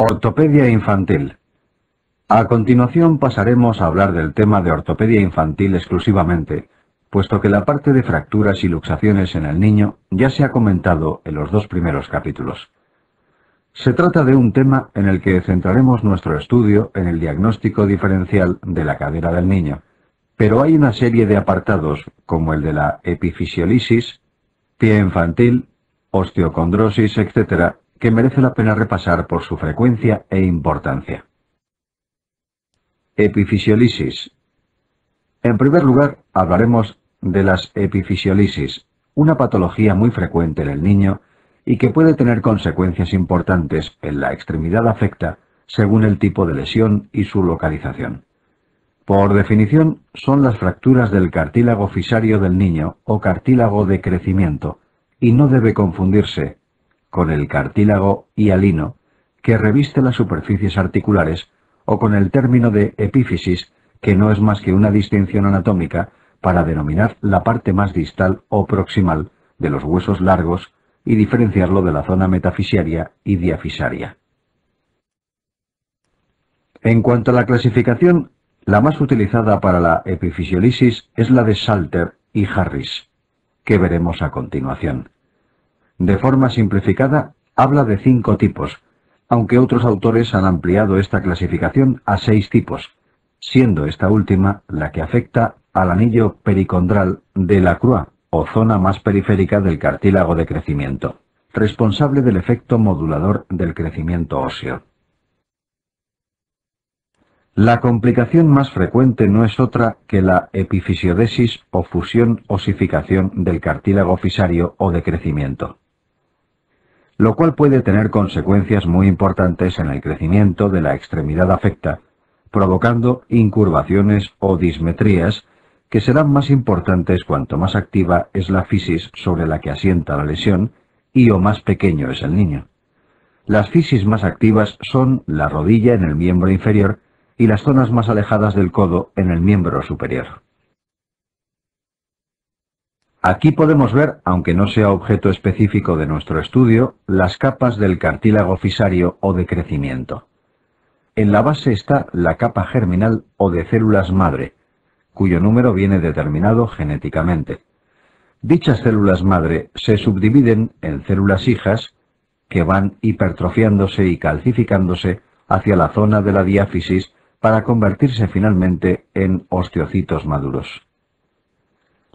Ortopedia infantil. A continuación pasaremos a hablar del tema de ortopedia infantil exclusivamente, puesto que la parte de fracturas y luxaciones en el niño ya se ha comentado en los dos primeros capítulos. Se trata de un tema en el que centraremos nuestro estudio en el diagnóstico diferencial de la cadera del niño, pero hay una serie de apartados, como el de la epifisiolisis, pie infantil, osteocondrosis, etc., que merece la pena repasar por su frecuencia e importancia. Epifisiolisis. En primer lugar, hablaremos de las epifisiolisis, una patología muy frecuente en el niño y que puede tener consecuencias importantes en la extremidad afecta según el tipo de lesión y su localización. Por definición, son las fracturas del cartílago fisario del niño o cartílago de crecimiento, y no debe confundirse con el cartílago hialino, que reviste las superficies articulares, o con el término de epífisis, que no es más que una distinción anatómica para denominar la parte más distal o proximal de los huesos largos y diferenciarlo de la zona metafisiaria y diafisaria. En cuanto a la clasificación, la más utilizada para la epifisiolisis es la de Salter y Harris, que veremos a continuación. De forma simplificada, habla de 5 tipos, aunque otros autores han ampliado esta clasificación a 6 tipos, siendo esta última la que afecta al anillo pericondral de la crua, o zona más periférica del cartílago de crecimiento, responsable del efecto modulador del crecimiento óseo. La complicación más frecuente no es otra que la epifisiodesis o fusión-osificación del cartílago fisario o de crecimiento, lo cual puede tener consecuencias muy importantes en el crecimiento de la extremidad afecta, provocando incurvaciones o dismetrías que serán más importantes cuanto más activa es la fisis sobre la que asienta la lesión y o más pequeño es el niño. Las fisis más activas son la rodilla en el miembro inferior y las zonas más alejadas del codo en el miembro superior. Aquí podemos ver, aunque no sea objeto específico de nuestro estudio, las capas del cartílago fisario o de crecimiento. En la base está la capa germinal o de células madre, cuyo número viene determinado genéticamente. Dichas células madre se subdividen en células hijas que van hipertrofiándose y calcificándose hacia la zona de la diáfisis para convertirse finalmente en osteocitos maduros.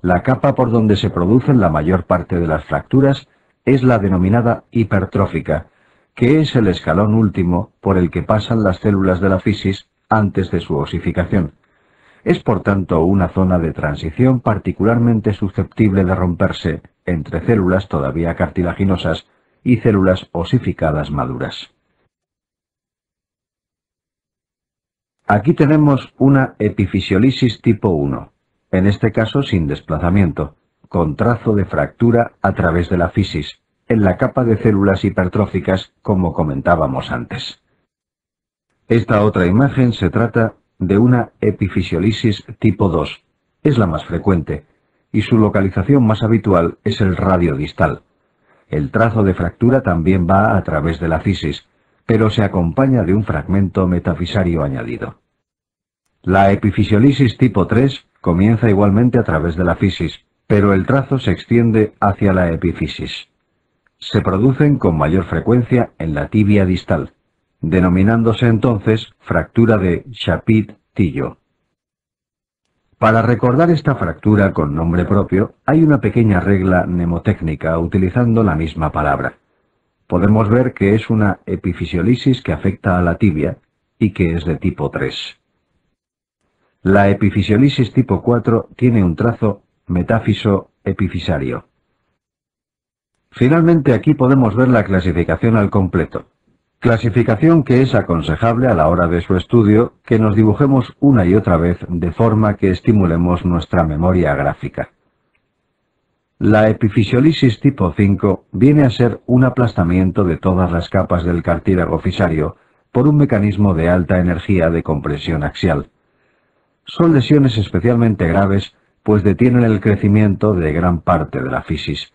La capa por donde se producen la mayor parte de las fracturas es la denominada hipertrófica, que es el escalón último por el que pasan las células de la fisis antes de su osificación. Es por tanto una zona de transición particularmente susceptible de romperse entre células todavía cartilaginosas y células osificadas maduras. Aquí tenemos una epifisiolisis tipo 1, en este caso sin desplazamiento, con trazo de fractura a través de la fisis, en la capa de células hipertróficas como comentábamos antes. Esta otra imagen se trata de una epifisiolisis tipo 2, es la más frecuente, y su localización más habitual es el radio distal. El trazo de fractura también va a través de la fisis, pero se acompaña de un fragmento metafisario añadido. La epifisiolisis tipo 3 comienza igualmente a través de la fisis, pero el trazo se extiende hacia la epifisis. Se producen con mayor frecuencia en la tibia distal, denominándose entonces fractura de Chapit-Tillo. Para recordar esta fractura con nombre propio, hay una pequeña regla mnemotécnica utilizando la misma palabra. Podemos ver que es una epifisiolisis que afecta a la tibia y que es de tipo 3. La epifisiolisis tipo 4 tiene un trazo metáfiso-epifisario. Finalmente aquí podemos ver la clasificación al completo. Clasificación que es aconsejable a la hora de su estudio que nos dibujemos una y otra vez de forma que estimulemos nuestra memoria gráfica. La epifisiolisis tipo 5 viene a ser un aplastamiento de todas las capas del cartílago fisario por un mecanismo de alta energía de compresión axial. Son lesiones especialmente graves, pues detienen el crecimiento de gran parte de la fisis,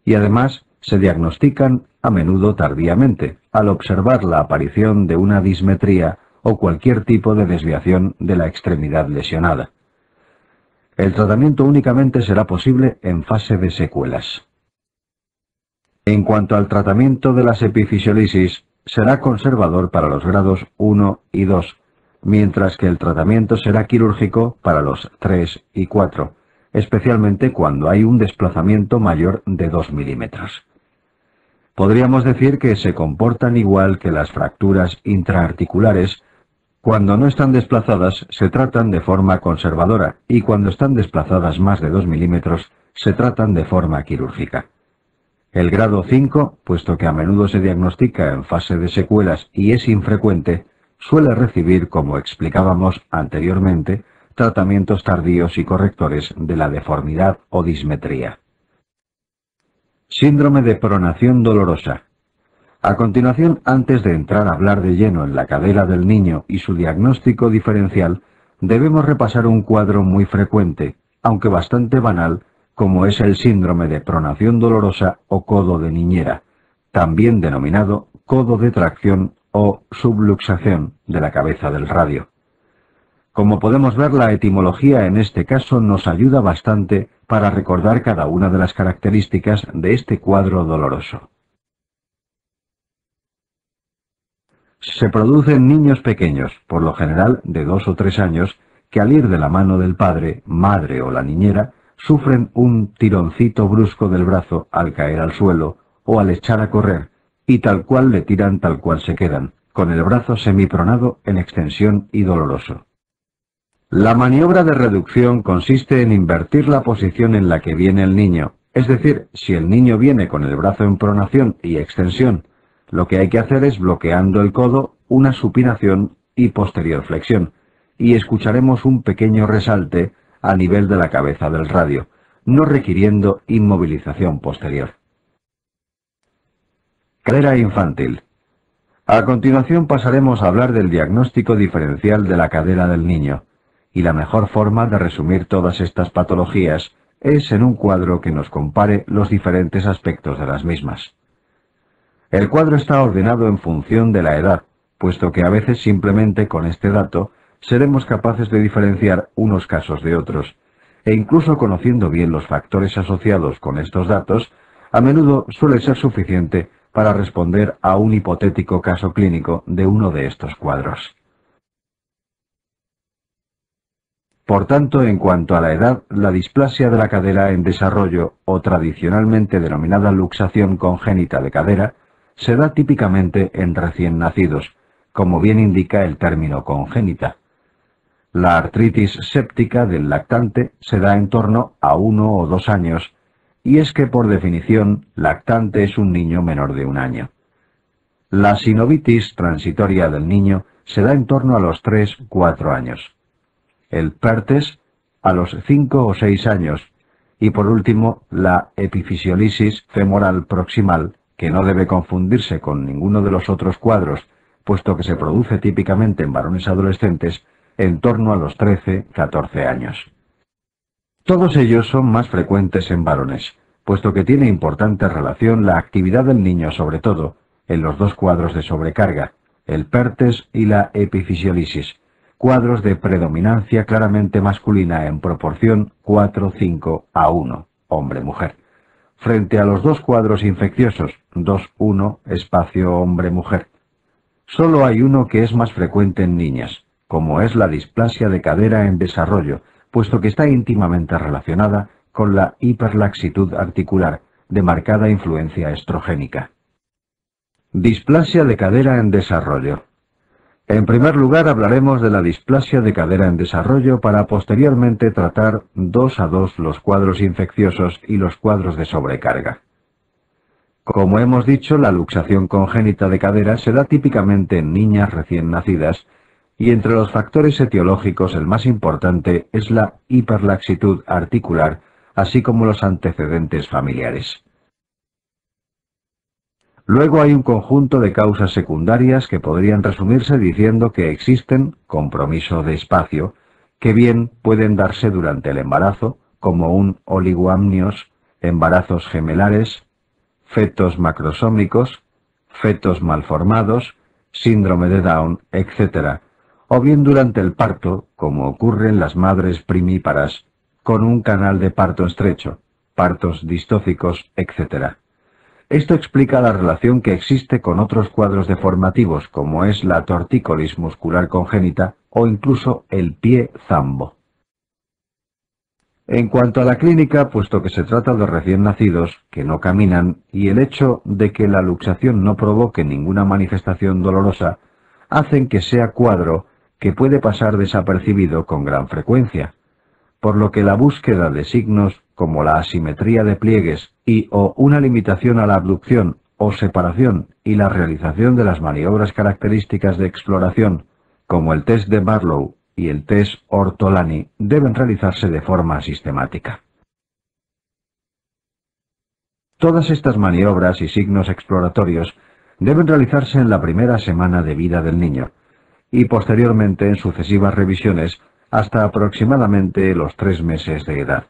y además se diagnostican a menudo tardíamente, al observar la aparición de una dismetría o cualquier tipo de desviación de la extremidad lesionada. El tratamiento únicamente será posible en fase de secuelas. En cuanto al tratamiento de las epifisiolisis, será conservador para los grados 1 y 2, mientras que el tratamiento será quirúrgico para los 3 y 4, especialmente cuando hay un desplazamiento mayor de 2 milímetros. Podríamos decir que se comportan igual que las fracturas intraarticulares. Cuando no están desplazadas, se tratan de forma conservadora, y cuando están desplazadas más de 2 milímetros, se tratan de forma quirúrgica. El grado 5, puesto que a menudo se diagnostica en fase de secuelas y es infrecuente, suele recibir, como explicábamos anteriormente, tratamientos tardíos y correctores de la deformidad o dismetría. Síndrome de pronación dolorosa. A continuación, antes de entrar a hablar de lleno en la cadera del niño y su diagnóstico diferencial, debemos repasar un cuadro muy frecuente, aunque bastante banal, como es el síndrome de pronación dolorosa o codo de niñera, también denominado codo de tracción o subluxación de la cabeza del radio. Como podemos ver, la etimología en este caso nos ayuda bastante para recordar cada una de las características de este cuadro doloroso. Se produce en niños pequeños, por lo general de 2 o 3 años, que al ir de la mano del padre, madre o la niñera, sufren un tironcito brusco del brazo al caer al suelo o al echar a correr, y tal cual le tiran tal cual se quedan, con el brazo semipronado en extensión y doloroso. La maniobra de reducción consiste en invertir la posición en la que viene el niño, es decir, si el niño viene con el brazo en pronación y extensión, lo que hay que hacer es, bloqueando el codo, una supinación y posterior flexión, y escucharemos un pequeño resalte a nivel de la cabeza del radio, no requiriendo inmovilización posterior. Cadera infantil. A continuación pasaremos a hablar del diagnóstico diferencial de la cadera del niño, y la mejor forma de resumir todas estas patologías es en un cuadro que nos compare los diferentes aspectos de las mismas. El cuadro está ordenado en función de la edad, puesto que a veces simplemente con este dato seremos capaces de diferenciar unos casos de otros, e incluso conociendo bien los factores asociados con estos datos, a menudo suele ser suficiente para responder a un hipotético caso clínico de uno de estos cuadros. Por tanto, en cuanto a la edad, la displasia de la cadera en desarrollo, o tradicionalmente denominada luxación congénita de cadera, se da típicamente en recién nacidos, como bien indica el término congénita. La artritis séptica del lactante se da en torno a 1 o 2 años, y es que por definición, lactante es un niño menor de 1 año. La sinovitis transitoria del niño se da en torno a los 3-4 años. El pertes a los 5 o 6 años, y por último la epifisiolisis femoral proximal, que no debe confundirse con ninguno de los otros cuadros, puesto que se produce típicamente en varones adolescentes en torno a los 13-14 años. Todos ellos son más frecuentes en varones, puesto que tiene importante relación la actividad del niño, sobre todo en los dos cuadros de sobrecarga, el pertes y la epifisiolisis, cuadros de predominancia claramente masculina en proporción 4-5 a 1, hombre-mujer, frente a los dos cuadros infecciosos, 2-1, espacio hombre-mujer. Solo hay uno que es más frecuente en niñas, como es la displasia de cadera en desarrollo, puesto que está íntimamente relacionada con la hiperlaxitud articular, de marcada influencia estrogénica. Displasia de cadera en desarrollo. En primer lugar hablaremos de la displasia de cadera en desarrollo para posteriormente tratar 2 a 2 los cuadros infecciosos y los cuadros de sobrecarga. Como hemos dicho, la luxación congénita de cadera se da típicamente en niñas recién nacidas, y entre los factores etiológicos el más importante es la hiperlaxitud articular, así como los antecedentes familiares. Luego hay un conjunto de causas secundarias que podrían resumirse diciendo que existen compromiso de espacio, que bien pueden darse durante el embarazo, como un oligoamnios, embarazos gemelares, fetos macrosómicos, fetos malformados, síndrome de Down, etc., o bien durante el parto, como ocurre en las madres primíparas, con un canal de parto estrecho, partos distóficos, etc. Esto explica la relación que existe con otros cuadros deformativos, como es la tortícolis muscular congénita o incluso el pie zambo. En cuanto a la clínica, puesto que se trata de recién nacidos que no caminan y el hecho de que la luxación no provoque ninguna manifestación dolorosa, hacen que sea cuadro que puede pasar desapercibido con gran frecuencia, por lo que la búsqueda de signos como la asimetría de pliegues y o una limitación a la abducción o separación y la realización de las maniobras características de exploración, como el test de Barlow y el test Ortolani, deben realizarse de forma sistemática. Todas estas maniobras y signos exploratorios deben realizarse en la primera semana de vida del niño y posteriormente en sucesivas revisiones hasta aproximadamente los 3 meses de edad.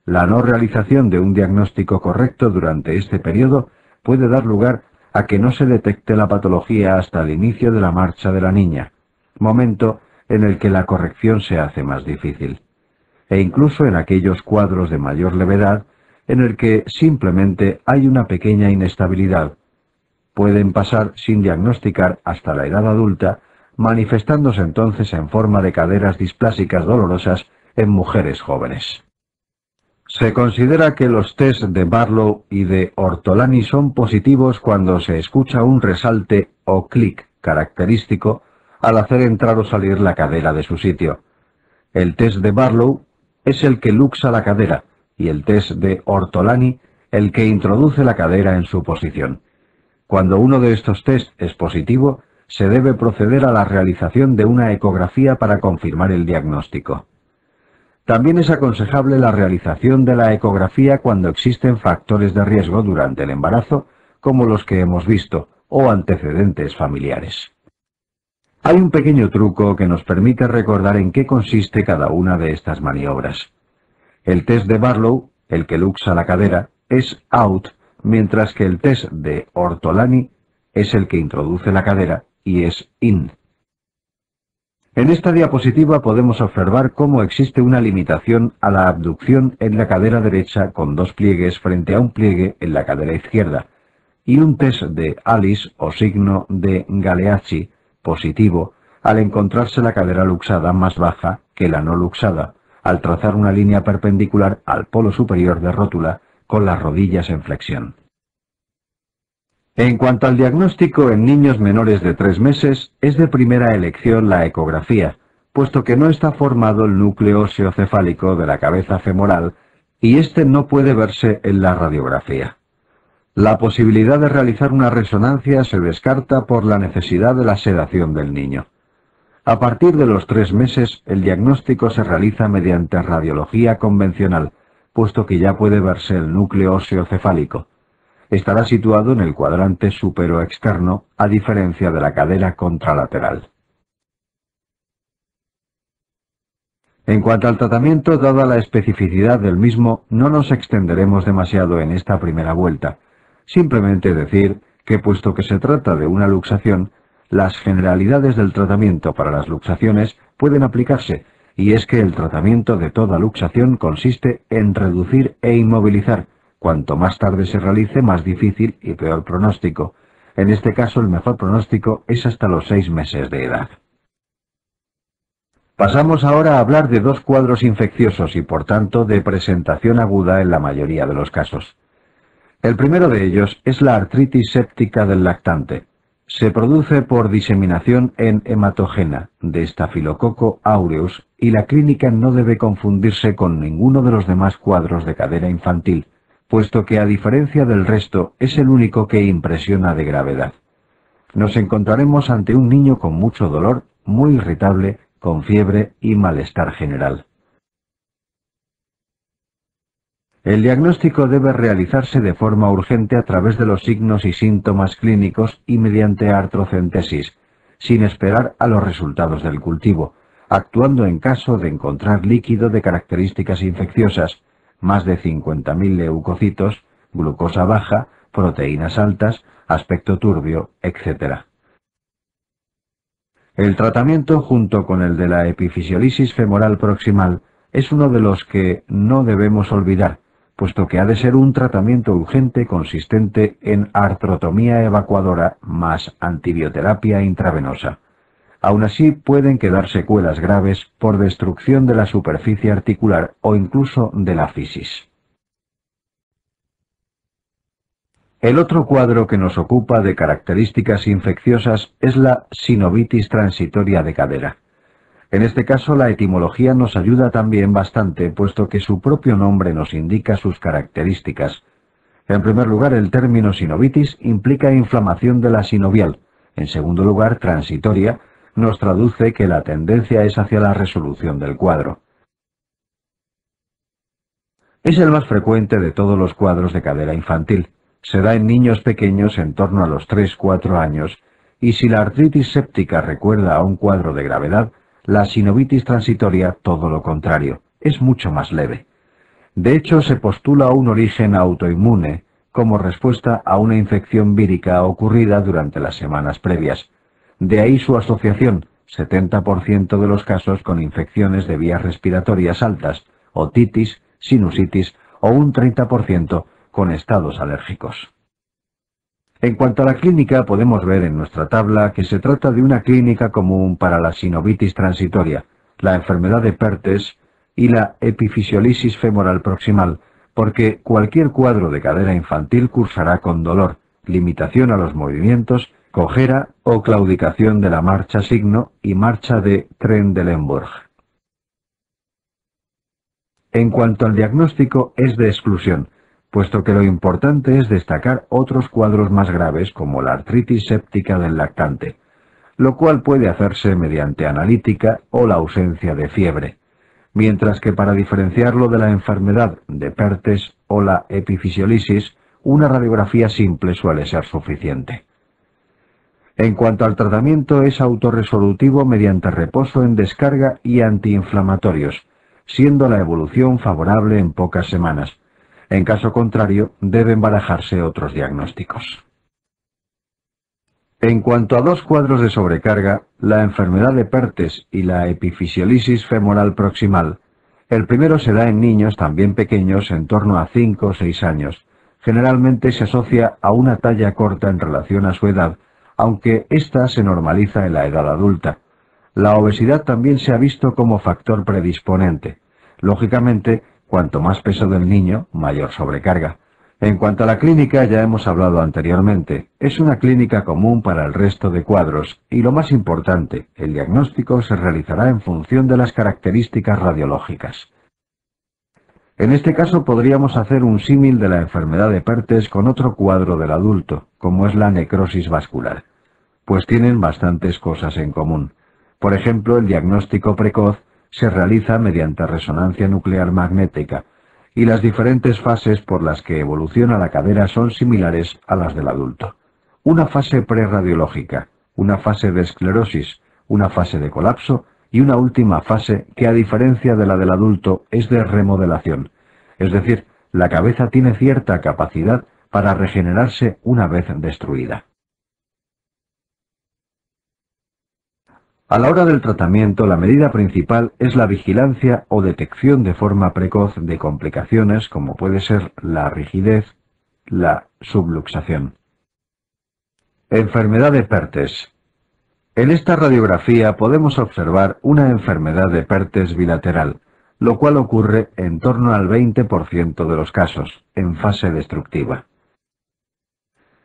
La no realización de un diagnóstico correcto durante este periodo puede dar lugar a que no se detecte la patología hasta el inicio de la marcha de la niña, momento en el que la corrección se hace más difícil, e incluso en aquellos cuadros de mayor levedad en el que simplemente hay una pequeña inestabilidad. Pueden pasar sin diagnosticar hasta la edad adulta, manifestándose entonces en forma de caderas displásicas dolorosas en mujeres jóvenes. Se considera que los test de Barlow y de Ortolani son positivos cuando se escucha un resalte o clic característico al hacer entrar o salir la cadera de su sitio. El test de Barlow es el que luxa la cadera y el test de Ortolani el que introduce la cadera en su posición. Cuando uno de estos test es positivo, se debe proceder a la realización de una ecografía para confirmar el diagnóstico. También es aconsejable la realización de la ecografía cuando existen factores de riesgo durante el embarazo, como los que hemos visto, o antecedentes familiares. Hay un pequeño truco que nos permite recordar en qué consiste cada una de estas maniobras. El test de Barlow, el que luxa la cadera, es out, mientras que el test de Ortolani es el que introduce la cadera y es in. En esta diapositiva podemos observar cómo existe una limitación a la abducción en la cadera derecha con 2 pliegues frente a un pliegue en la cadera izquierda, y un test de Alice o signo de Galeazzi positivo al encontrarse la cadera luxada más baja que la no luxada, al trazar una línea perpendicular al polo superior de rótula con las rodillas en flexión. En cuanto al diagnóstico en niños menores de 3 meses, es de primera elección la ecografía, puesto que no está formado el núcleo óseo-cefálico de la cabeza femoral y este no puede verse en la radiografía. La posibilidad de realizar una resonancia se descarta por la necesidad de la sedación del niño. A partir de los 3 meses, el diagnóstico se realiza mediante radiología convencional, puesto que ya puede verse el núcleo óseo cefálico. Estará situado en el cuadrante superoexterno, a diferencia de la cadera contralateral. En cuanto al tratamiento, dada la especificidad del mismo, no nos extenderemos demasiado en esta primera vuelta. Simplemente decir que, puesto que se trata de una luxación, las generalidades del tratamiento para las luxaciones pueden aplicarse, y es que el tratamiento de toda luxación consiste en reducir e inmovilizar. Cuanto más tarde se realice, más difícil y peor pronóstico. En este caso, el mejor pronóstico es hasta los 6 meses de edad. Pasamos ahora a hablar de 2 cuadros infecciosos y, por tanto, de presentación aguda en la mayoría de los casos. El primero de ellos es la artritis séptica del lactante. Se produce por diseminación en hematógena de Staphylococcus aureus y la clínica no debe confundirse con ninguno de los demás cuadros de cadera infantil, puesto que a diferencia del resto es el único que impresiona de gravedad. Nos encontraremos ante un niño con mucho dolor, muy irritable, con fiebre y malestar general. El diagnóstico debe realizarse de forma urgente a través de los signos y síntomas clínicos y mediante artrocentesis, sin esperar a los resultados del cultivo, actuando en caso de encontrar líquido de características infecciosas, más de 50.000 leucocitos, glucosa baja, proteínas altas, aspecto turbio, etc. El tratamiento, junto con el de la epifisiolisis femoral proximal, es uno de los que no debemos olvidar, puesto que ha de ser un tratamiento urgente consistente en artrotomía evacuadora más antibioterapia intravenosa. Aún así, pueden quedar secuelas graves por destrucción de la superficie articular o incluso de la fisis. El otro cuadro que nos ocupa de características infecciosas es la sinovitis transitoria de cadera. En este caso, la etimología nos ayuda también bastante, puesto que su propio nombre nos indica sus características. En primer lugar, el término sinovitis implica inflamación de la sinovial. En segundo lugar, transitoria nos traduce que la tendencia es hacia la resolución del cuadro. Es el más frecuente de todos los cuadros de cadera infantil. Se da en niños pequeños en torno a los 3-4 años, y si la artritis séptica recuerda a un cuadro de gravedad, la sinovitis transitoria todo lo contrario, es mucho más leve. De hecho, se postula un origen autoinmune como respuesta a una infección vírica ocurrida durante las semanas previas. De ahí su asociación, 70% de los casos con infecciones de vías respiratorias altas, otitis, sinusitis o un 30% con estados alérgicos. En cuanto a la clínica, podemos ver en nuestra tabla que se trata de una clínica común para la sinovitis transitoria, la enfermedad de Perthes y la epifisiolisis femoral proximal, porque cualquier cuadro de cadera infantil cursará con dolor, limitación a los movimientos, cojera o claudicación de la marcha signo y marcha de Trendelenburg. En cuanto al diagnóstico, es de exclusión, puesto que lo importante es destacar otros cuadros más graves como la artritis séptica del lactante, lo cual puede hacerse mediante analítica o la ausencia de fiebre, mientras que para diferenciarlo de la enfermedad de Perthes o la epifisiolisis, una radiografía simple suele ser suficiente. En cuanto al tratamiento, es autorresolutivo mediante reposo en descarga y antiinflamatorios, siendo la evolución favorable en pocas semanas. En caso contrario, deben barajarse otros diagnósticos. En cuanto a dos cuadros de sobrecarga, la enfermedad de Perthes y la epifisiolisis femoral proximal, el primero se da en niños también pequeños en torno a 5 o 6 años. Generalmente se asocia a una talla corta en relación a su edad, aunque ésta se normaliza en la edad adulta. La obesidad también se ha visto como factor predisponente. Lógicamente, cuanto más peso del niño, mayor sobrecarga. En cuanto a la clínica, ya hemos hablado anteriormente. Es una clínica común para el resto de cuadros, y lo más importante, el diagnóstico se realizará en función de las características radiológicas. En este caso podríamos hacer un símil de la enfermedad de Perthes con otro cuadro del adulto, como es la necrosis vascular, pues tienen bastantes cosas en común. Por ejemplo, el diagnóstico precoz se realiza mediante resonancia nuclear magnética, y las diferentes fases por las que evoluciona la cadera son similares a las del adulto. Una fase preradiológica, una fase de esclerosis, una fase de colapso y una última fase que, a diferencia de la del adulto, es de remodelación. Es decir, la cabeza tiene cierta capacidad para regenerarse una vez destruida. A la hora del tratamiento, la medida principal es la vigilancia o detección de forma precoz de complicaciones como puede ser la rigidez, la subluxación. Enfermedad de Perthes. En esta radiografía podemos observar una enfermedad de Perthes bilateral, lo cual ocurre en torno al 20% de los casos, en fase destructiva.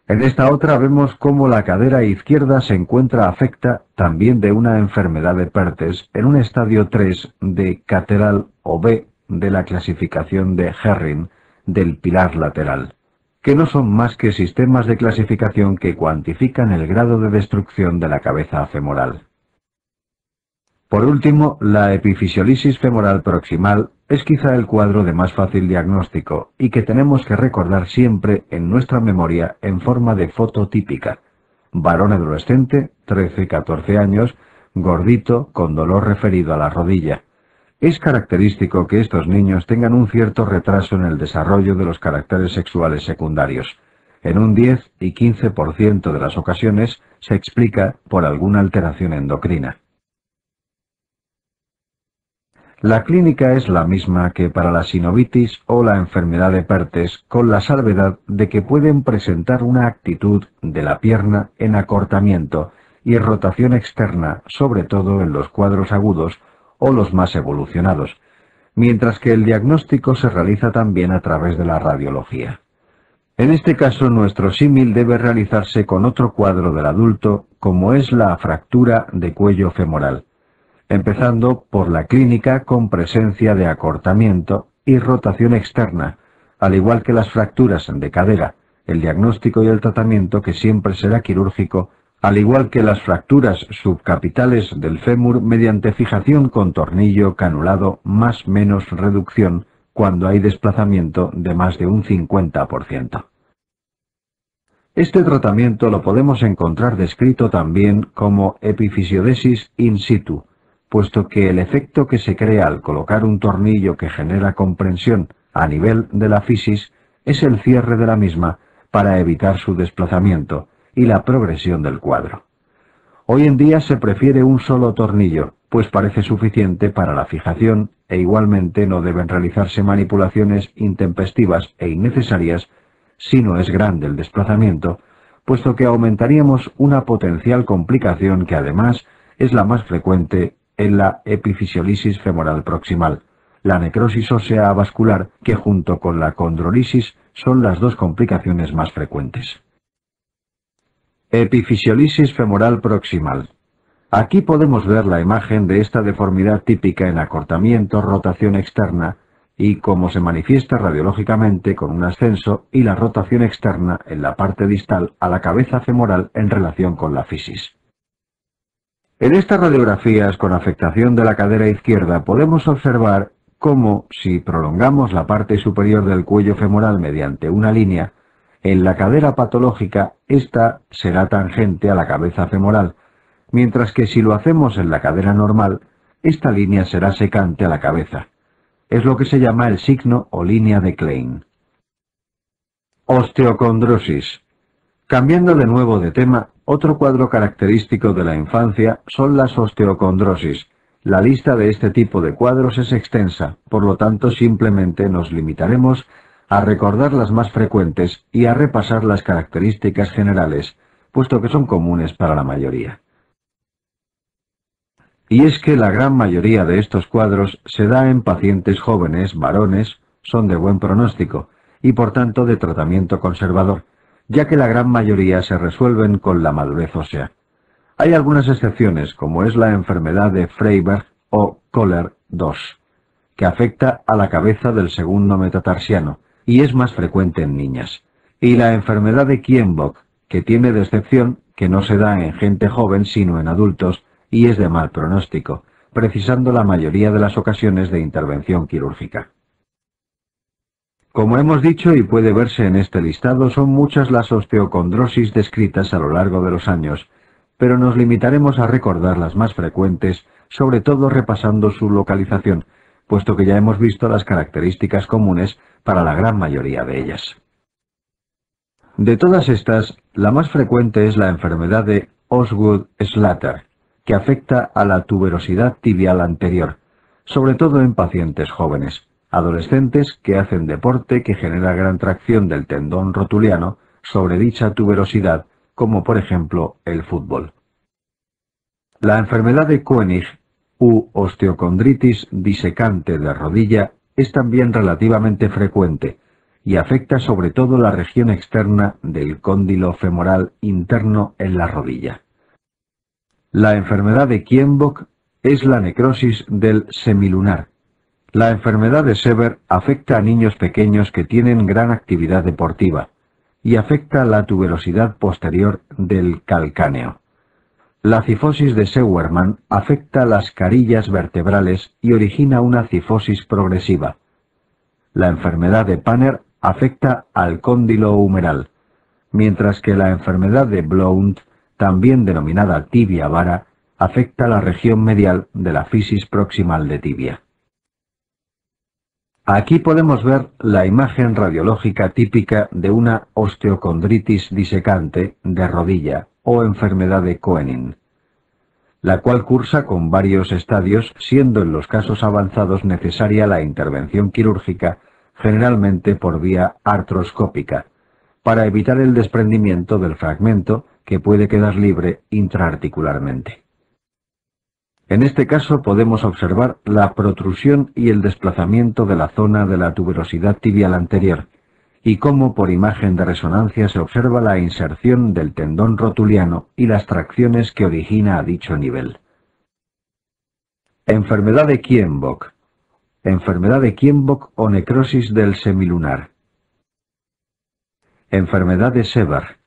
En esta otra vemos cómo la cadera izquierda se encuentra afecta también de una enfermedad de Perthes en un estadio 3 de cateral o B de la clasificación de Herring del pilar lateral, que no son más que sistemas de clasificación que cuantifican el grado de destrucción de la cabeza femoral. Por último, la epifisiolisis femoral proximal es quizá el cuadro de más fácil diagnóstico y que tenemos que recordar siempre en nuestra memoria en forma de foto típica. Varón adolescente, 13-14 años, gordito, con dolor referido a la rodilla. Es característico que estos niños tengan un cierto retraso en el desarrollo de los caracteres sexuales secundarios. En un 10 y 15% de las ocasiones se explica por alguna alteración endocrina. La clínica es la misma que para la sinovitis o la enfermedad de Pertes, con la salvedad de que pueden presentar una actitud de la pierna en acortamiento y rotación externa, sobre todo en los cuadros agudos o los más evolucionados, mientras que el diagnóstico se realiza también a través de la radiología. En este caso, nuestro símil debe realizarse con otro cuadro del adulto, como es la fractura de cuello femoral, empezando por la clínica con presencia de acortamiento y rotación externa, al igual que las fracturas de cadera, el diagnóstico y el tratamiento que siempre será quirúrgico, al igual que las fracturas subcapitales del fémur mediante fijación con tornillo canulado más menos reducción cuando hay desplazamiento de más de un 50%. Este tratamiento lo podemos encontrar descrito también como epifisiodesis in situ, puesto que el efecto que se crea al colocar un tornillo que genera comprensión a nivel de la fisis es el cierre de la misma para evitar su desplazamiento y la progresión del cuadro. Hoy en día se prefiere un solo tornillo, pues parece suficiente para la fijación e igualmente no deben realizarse manipulaciones intempestivas e innecesarias si no es grande el desplazamiento, puesto que aumentaríamos una potencial complicación que además es la más frecuente en la epifisiolisis femoral proximal, la necrosis ósea avascular, que junto con la condrolisis son las dos complicaciones más frecuentes. Epifisiolisis femoral proximal. Aquí podemos ver la imagen de esta deformidad típica en acortamiento, rotación externa y cómo se manifiesta radiológicamente con un ascenso y la rotación externa en la parte distal a la cabeza femoral en relación con la fisis. En estas radiografías con afectación de la cadera izquierda podemos observar cómo, si prolongamos la parte superior del cuello femoral mediante una línea, en la cadera patológica esta será tangente a la cabeza femoral, mientras que si lo hacemos en la cadera normal, esta línea será secante a la cabeza. Es lo que se llama el signo o línea de Klein. Osteocondrosis. Cambiando de nuevo de tema, otro cuadro característico de la infancia son las osteocondrosis. La lista de este tipo de cuadros es extensa, por lo tanto simplemente nos limitaremos a recordar las más frecuentes y a repasar las características generales, puesto que son comunes para la mayoría. Y es que la gran mayoría de estos cuadros se da en pacientes jóvenes, varones, son de buen pronóstico y por tanto de tratamiento conservador, ya que la gran mayoría se resuelven con la madurez ósea. Hay algunas excepciones, como es la enfermedad de Freiberg o Kohler-II, que afecta a la cabeza del segundo metatarsiano y es más frecuente en niñas, y la enfermedad de Kienbock, que tiene de excepción que no se da en gente joven sino en adultos y es de mal pronóstico, precisando la mayoría de las ocasiones de intervención quirúrgica. Como hemos dicho y puede verse en este listado, son muchas las osteocondrosis descritas a lo largo de los años, pero nos limitaremos a recordar las más frecuentes, sobre todo repasando su localización, puesto que ya hemos visto las características comunes para la gran mayoría de ellas. De todas estas, la más frecuente es la enfermedad de Osgood-Schlatter, que afecta a la tuberosidad tibial anterior, sobre todo en pacientes jóvenes, adolescentes que hacen deporte que genera gran tracción del tendón rotuliano sobre dicha tuberosidad, como por ejemplo el fútbol. La enfermedad de Koenig u osteocondritis disecante de rodilla es también relativamente frecuente y afecta sobre todo la región externa del cóndilo femoral interno en la rodilla. La enfermedad de Kienbock es la necrosis del semilunar. La enfermedad de Sever afecta a niños pequeños que tienen gran actividad deportiva y afecta la tuberosidad posterior del calcáneo. La cifosis de Sewerman afecta las carillas vertebrales y origina una cifosis progresiva. La enfermedad de Panner afecta al cóndilo humeral, mientras que la enfermedad de Blount, también denominada tibia vara, afecta la región medial de la fisis proximal de tibia. Aquí podemos ver la imagen radiológica típica de una osteocondritis disecante de rodilla o enfermedad de Koenig, la cual cursa con varios estadios, siendo en los casos avanzados necesaria la intervención quirúrgica, generalmente por vía artroscópica, para evitar el desprendimiento del fragmento que puede quedar libre intraarticularmente. En este caso podemos observar la protrusión y el desplazamiento de la zona de la tuberosidad tibial anterior, y cómo por imagen de resonancia se observa la inserción del tendón rotuliano y las tracciones que origina a dicho nivel. Enfermedad de Kienbock. Enfermedad de Kienbock o necrosis del semilunar. Enfermedad de Sever.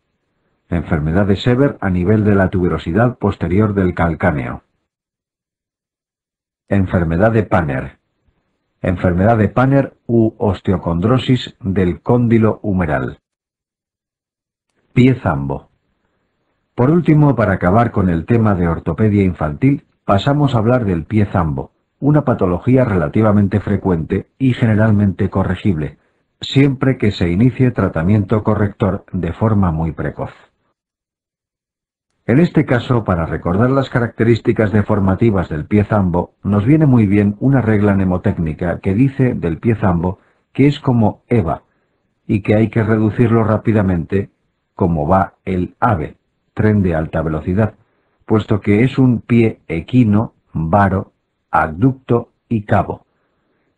Enfermedad de Sever a nivel de la tuberosidad posterior del calcáneo. Enfermedad de Panner. Enfermedad de Panner u osteocondrosis del cóndilo humeral. Pie zambo. Por último, para acabar con el tema de ortopedia infantil, pasamos a hablar del pie zambo, una patología relativamente frecuente y generalmente corregible, siempre que se inicie tratamiento corrector de forma muy precoz. En este caso, para recordar las características deformativas del pie zambo, nos viene muy bien una regla mnemotécnica que dice del pie zambo que es como EVA, y que hay que reducirlo rápidamente como va el AVE, tren de alta velocidad, puesto que es un pie equino, varo, abducto y cabo,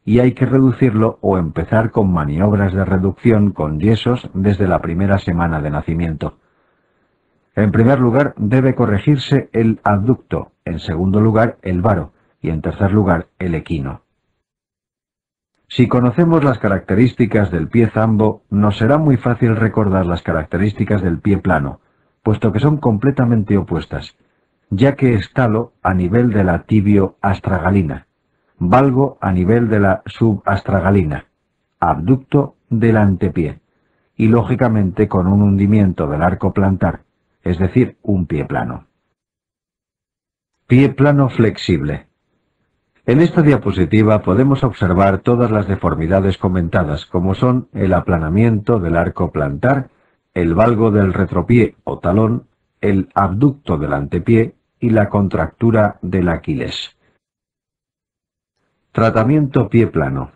y hay que reducirlo o empezar con maniobras de reducción con yesos desde la primera semana de nacimiento. En primer lugar, debe corregirse el abducto, en segundo lugar, el varo, y en tercer lugar, el equino. Si conocemos las características del pie zambo, nos será muy fácil recordar las características del pie plano, puesto que son completamente opuestas, ya que estalo a nivel de la tibio-astragalina, valgo a nivel de la subastragalina, abducto del antepié, y lógicamente con un hundimiento del arco plantar, es decir, un pie plano. Pie plano flexible. En esta diapositiva podemos observar todas las deformidades comentadas, como son el aplanamiento del arco plantar, el valgo del retropié o talón, el abducto del antepié y la contractura del Aquiles. Tratamiento pie plano.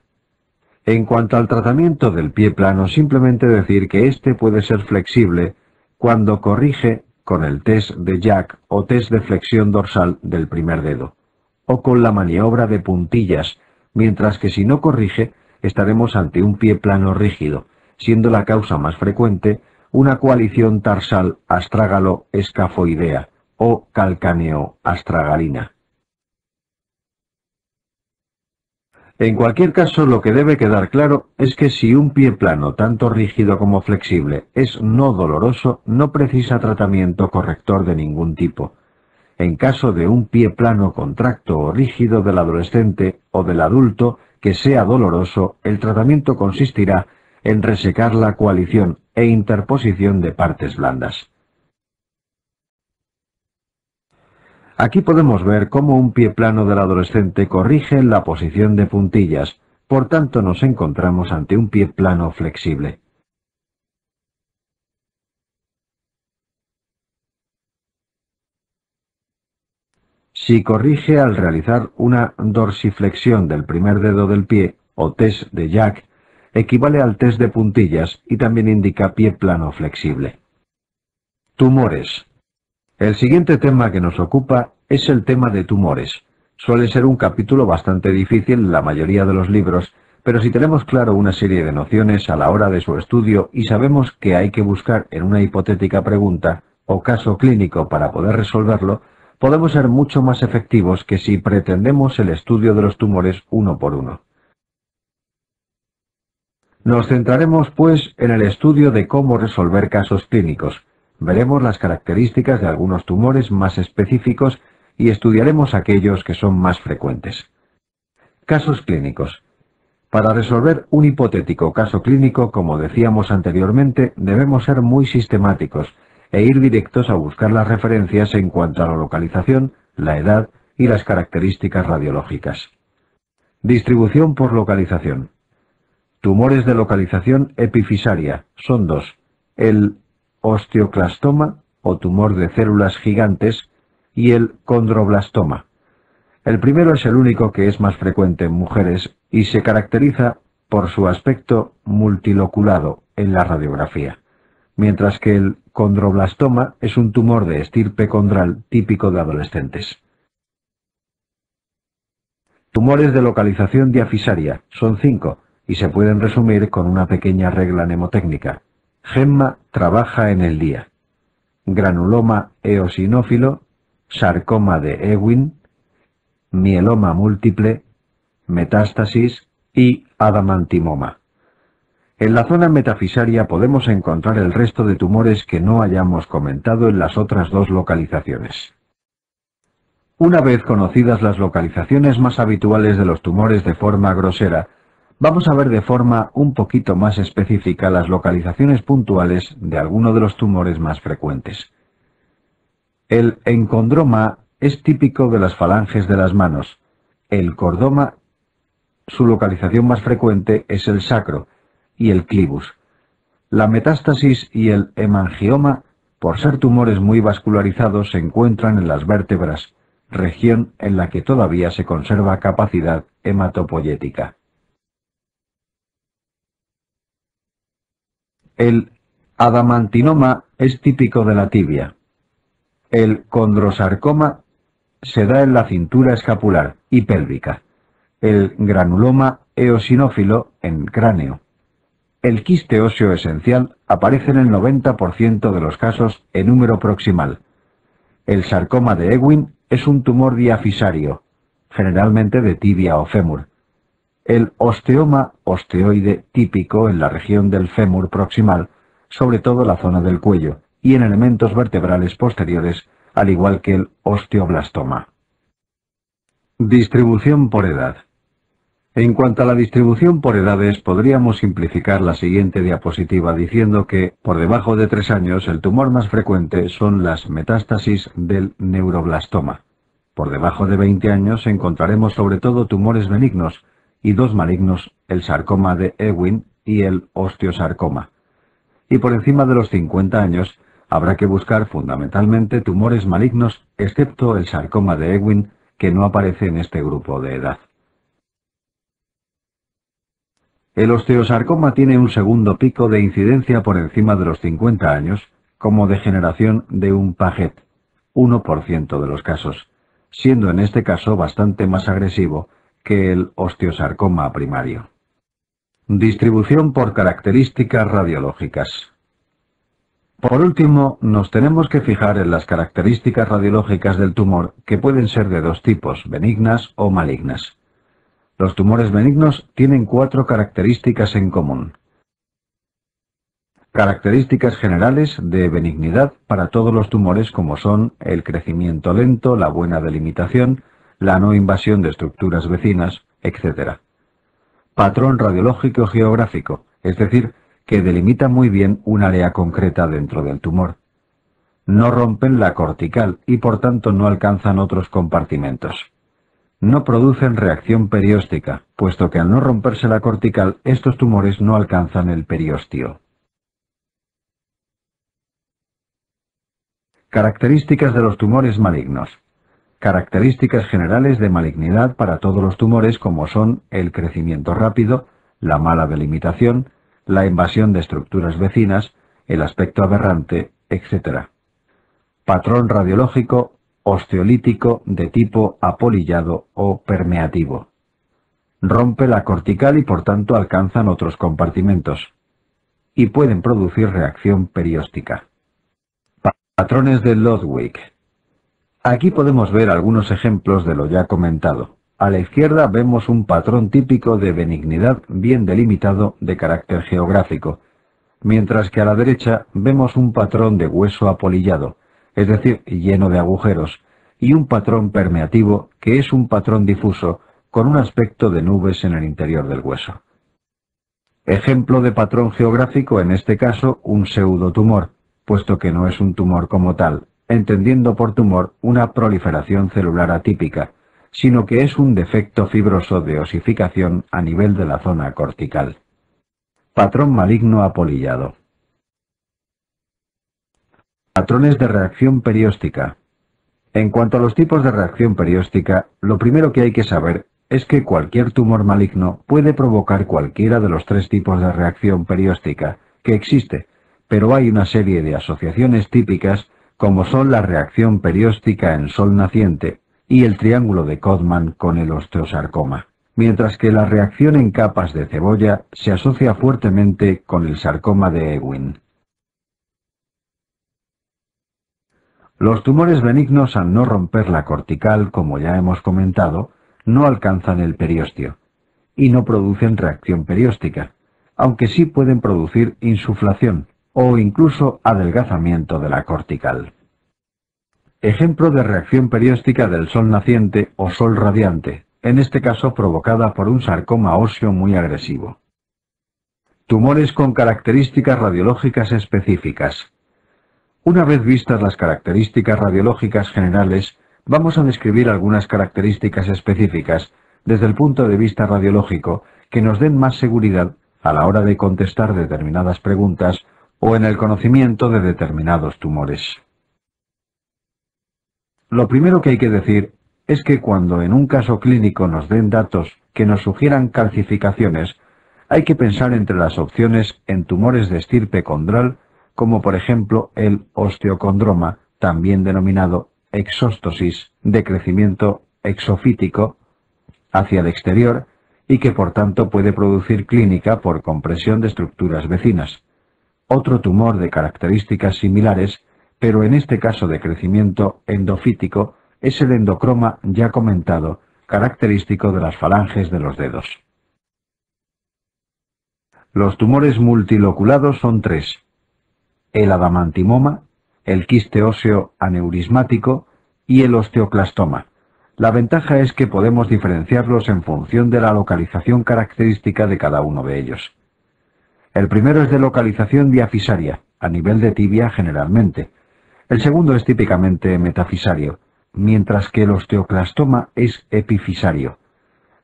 En cuanto al tratamiento del pie plano, simplemente decir que éste puede ser flexible cuando corrige con el test de Jack o test de flexión dorsal del primer dedo, o con la maniobra de puntillas, mientras que si no corrige, estaremos ante un pie plano rígido, siendo la causa más frecuente una coalición tarsal astrágalo-escafoidea o calcáneo-astragalina. En cualquier caso, lo que debe quedar claro es que si un pie plano, tanto rígido como flexible, es no doloroso, no precisa tratamiento corrector de ningún tipo. En caso de un pie plano contracto o rígido del adolescente o del adulto que sea doloroso, el tratamiento consistirá en resecar la coalición e interposición de partes blandas. Aquí podemos ver cómo un pie plano del adolescente corrige la posición de puntillas, por tanto nos encontramos ante un pie plano flexible. Si corrige al realizar una dorsiflexión del primer dedo del pie, o test de Jack, equivale al test de puntillas y también indica pie plano flexible. Tumores. El siguiente tema que nos ocupa es el tema de tumores. Suele ser un capítulo bastante difícil en la mayoría de los libros, pero si tenemos claro una serie de nociones a la hora de su estudio y sabemos que hay que buscar en una hipotética pregunta o caso clínico para poder resolverlo, podemos ser mucho más efectivos que si pretendemos el estudio de los tumores uno por uno. Nos centraremos, pues, en el estudio de cómo resolver casos clínicos. Veremos las características de algunos tumores más específicos y estudiaremos aquellos que son más frecuentes. Casos clínicos. Para resolver un hipotético caso clínico, como decíamos anteriormente, debemos ser muy sistemáticos e ir directos a buscar las referencias en cuanto a la localización, la edad y las características radiológicas. Distribución por localización. Tumores de localización epifisaria son dos: el osteoclastoma o tumor de células gigantes y el condroblastoma. El primero es el único que es más frecuente en mujeres y se caracteriza por su aspecto multiloculado en la radiografía, mientras que el condroblastoma es un tumor de estirpe condral típico de adolescentes. Tumores de localización diafisaria son 5 y se pueden resumir con una pequeña regla mnemotécnica. Gemma trabaja en el día. Granuloma eosinófilo, sarcoma de Ewing, mieloma múltiple, metástasis y adamantimoma. En la zona metafisaria podemos encontrar el resto de tumores que no hayamos comentado en las otras dos localizaciones. Una vez conocidas las localizaciones más habituales de los tumores de forma grosera, vamos a ver de forma un poquito más específica las localizaciones puntuales de alguno de los tumores más frecuentes. El encondroma es típico de las falanges de las manos. El cordoma, su localización más frecuente es el sacro, y el clivus. La metástasis y el hemangioma, por ser tumores muy vascularizados, se encuentran en las vértebras, región en la que todavía se conserva capacidad hematopoyética. El adamantinoma es típico de la tibia. El condrosarcoma se da en la cintura escapular y pélvica. El granuloma eosinófilo en cráneo. El quiste óseo esencial aparece en el 90% de los casos en húmero proximal. El sarcoma de Ewing es un tumor diafisario, generalmente de tibia o fémur. El osteoma osteoide típico en la región del fémur proximal, sobre todo la zona del cuello, y en elementos vertebrales posteriores, al igual que el osteoblastoma. Distribución por edad. En cuanto a la distribución por edades, podríamos simplificar la siguiente diapositiva diciendo que, por debajo de 3 años, el tumor más frecuente son las metástasis del neuroblastoma. Por debajo de 20 años encontraremos sobre todo tumores benignos y 2 malignos, el sarcoma de Ewing y el osteosarcoma. Y por encima de los 50 años, habrá que buscar fundamentalmente tumores malignos, excepto el sarcoma de Ewing, que no aparece en este grupo de edad. El osteosarcoma tiene un segundo pico de incidencia por encima de los 50 años, como degeneración de un Paget, 1% de los casos, siendo en este caso bastante más agresivo que el osteosarcoma primario. Distribución por características radiológicas. Por último, nos tenemos que fijar en las características radiológicas del tumor, que pueden ser de 2 tipos, benignas o malignas. Los tumores benignos tienen 4 características en común. Características generales de benignidad para todos los tumores, como son el crecimiento lento, la buena delimitación, la no invasión de estructuras vecinas, etc. Patrón radiológico geográfico, es decir, que delimita muy bien un área concreta dentro del tumor. No rompen la cortical y por tanto no alcanzan otros compartimentos. No producen reacción perióstica, puesto que al no romperse la cortical, estos tumores no alcanzan el periósteo. Características de los tumores malignos. Características generales de malignidad para todos los tumores, como son el crecimiento rápido, la mala delimitación, la invasión de estructuras vecinas, el aspecto aberrante, etc. Patrón radiológico osteolítico de tipo apolillado o permeativo. Rompe la cortical y por tanto alcanzan otros compartimentos. Y pueden producir reacción perióstica. Patrones de Ludwig. Aquí podemos ver algunos ejemplos de lo ya comentado. A la izquierda vemos un patrón típico de benignidad bien delimitado de carácter geográfico, mientras que a la derecha vemos un patrón de hueso apolillado, es decir, lleno de agujeros, y un patrón permeativo, que es un patrón difuso, con un aspecto de nubes en el interior del hueso. Ejemplo de patrón geográfico, en este caso, un pseudotumor, puesto que no es un tumor como tal, entendiendo por tumor una proliferación celular atípica, sino que es un defecto fibroso de osificación a nivel de la zona cortical. Patrón maligno apolillado. Patrones de reacción perióstica. En cuanto a los tipos de reacción perióstica, lo primero que hay que saber es que cualquier tumor maligno puede provocar cualquiera de los tres tipos de reacción perióstica que existe, pero hay una serie de asociaciones típicas como son la reacción perióstica en sol naciente y el triángulo de Codman con el osteosarcoma, mientras que la reacción en capas de cebolla se asocia fuertemente con el sarcoma de Ewing. Los tumores benignos, al no romper la cortical, como ya hemos comentado, no alcanzan el periósteo y no producen reacción perióstica, aunque sí pueden producir insuflación o incluso adelgazamiento de la cortical. Ejemplo de reacción perióstica del sol naciente o sol radiante, en este caso provocada por un sarcoma óseo muy agresivo. Tumores con características radiológicas específicas. Una vez vistas las características radiológicas generales, vamos a describir algunas características específicas desde el punto de vista radiológico que nos den más seguridad a la hora de contestar determinadas preguntas o en el conocimiento de determinados tumores. Lo primero que hay que decir es que cuando en un caso clínico nos den datos que nos sugieran calcificaciones, hay que pensar entre las opciones en tumores de estirpe condral, como por ejemplo el osteocondroma, también denominado exóstosis, de crecimiento exofítico hacia el exterior y que por tanto puede producir clínica por compresión de estructuras vecinas. Otro tumor de características similares, pero en este caso de crecimiento endofítico, es el endocroma ya comentado, característico de las falanges de los dedos. Los tumores multiloculados son tres: el adamantimoma, el quiste óseo aneurismático y el osteoclastoma. La ventaja es que podemos diferenciarlos en función de la localización característica de cada uno de ellos. El primero es de localización diafisaria, a nivel de tibia generalmente. El segundo es típicamente metafisario, mientras que el osteoclastoma es epifisario,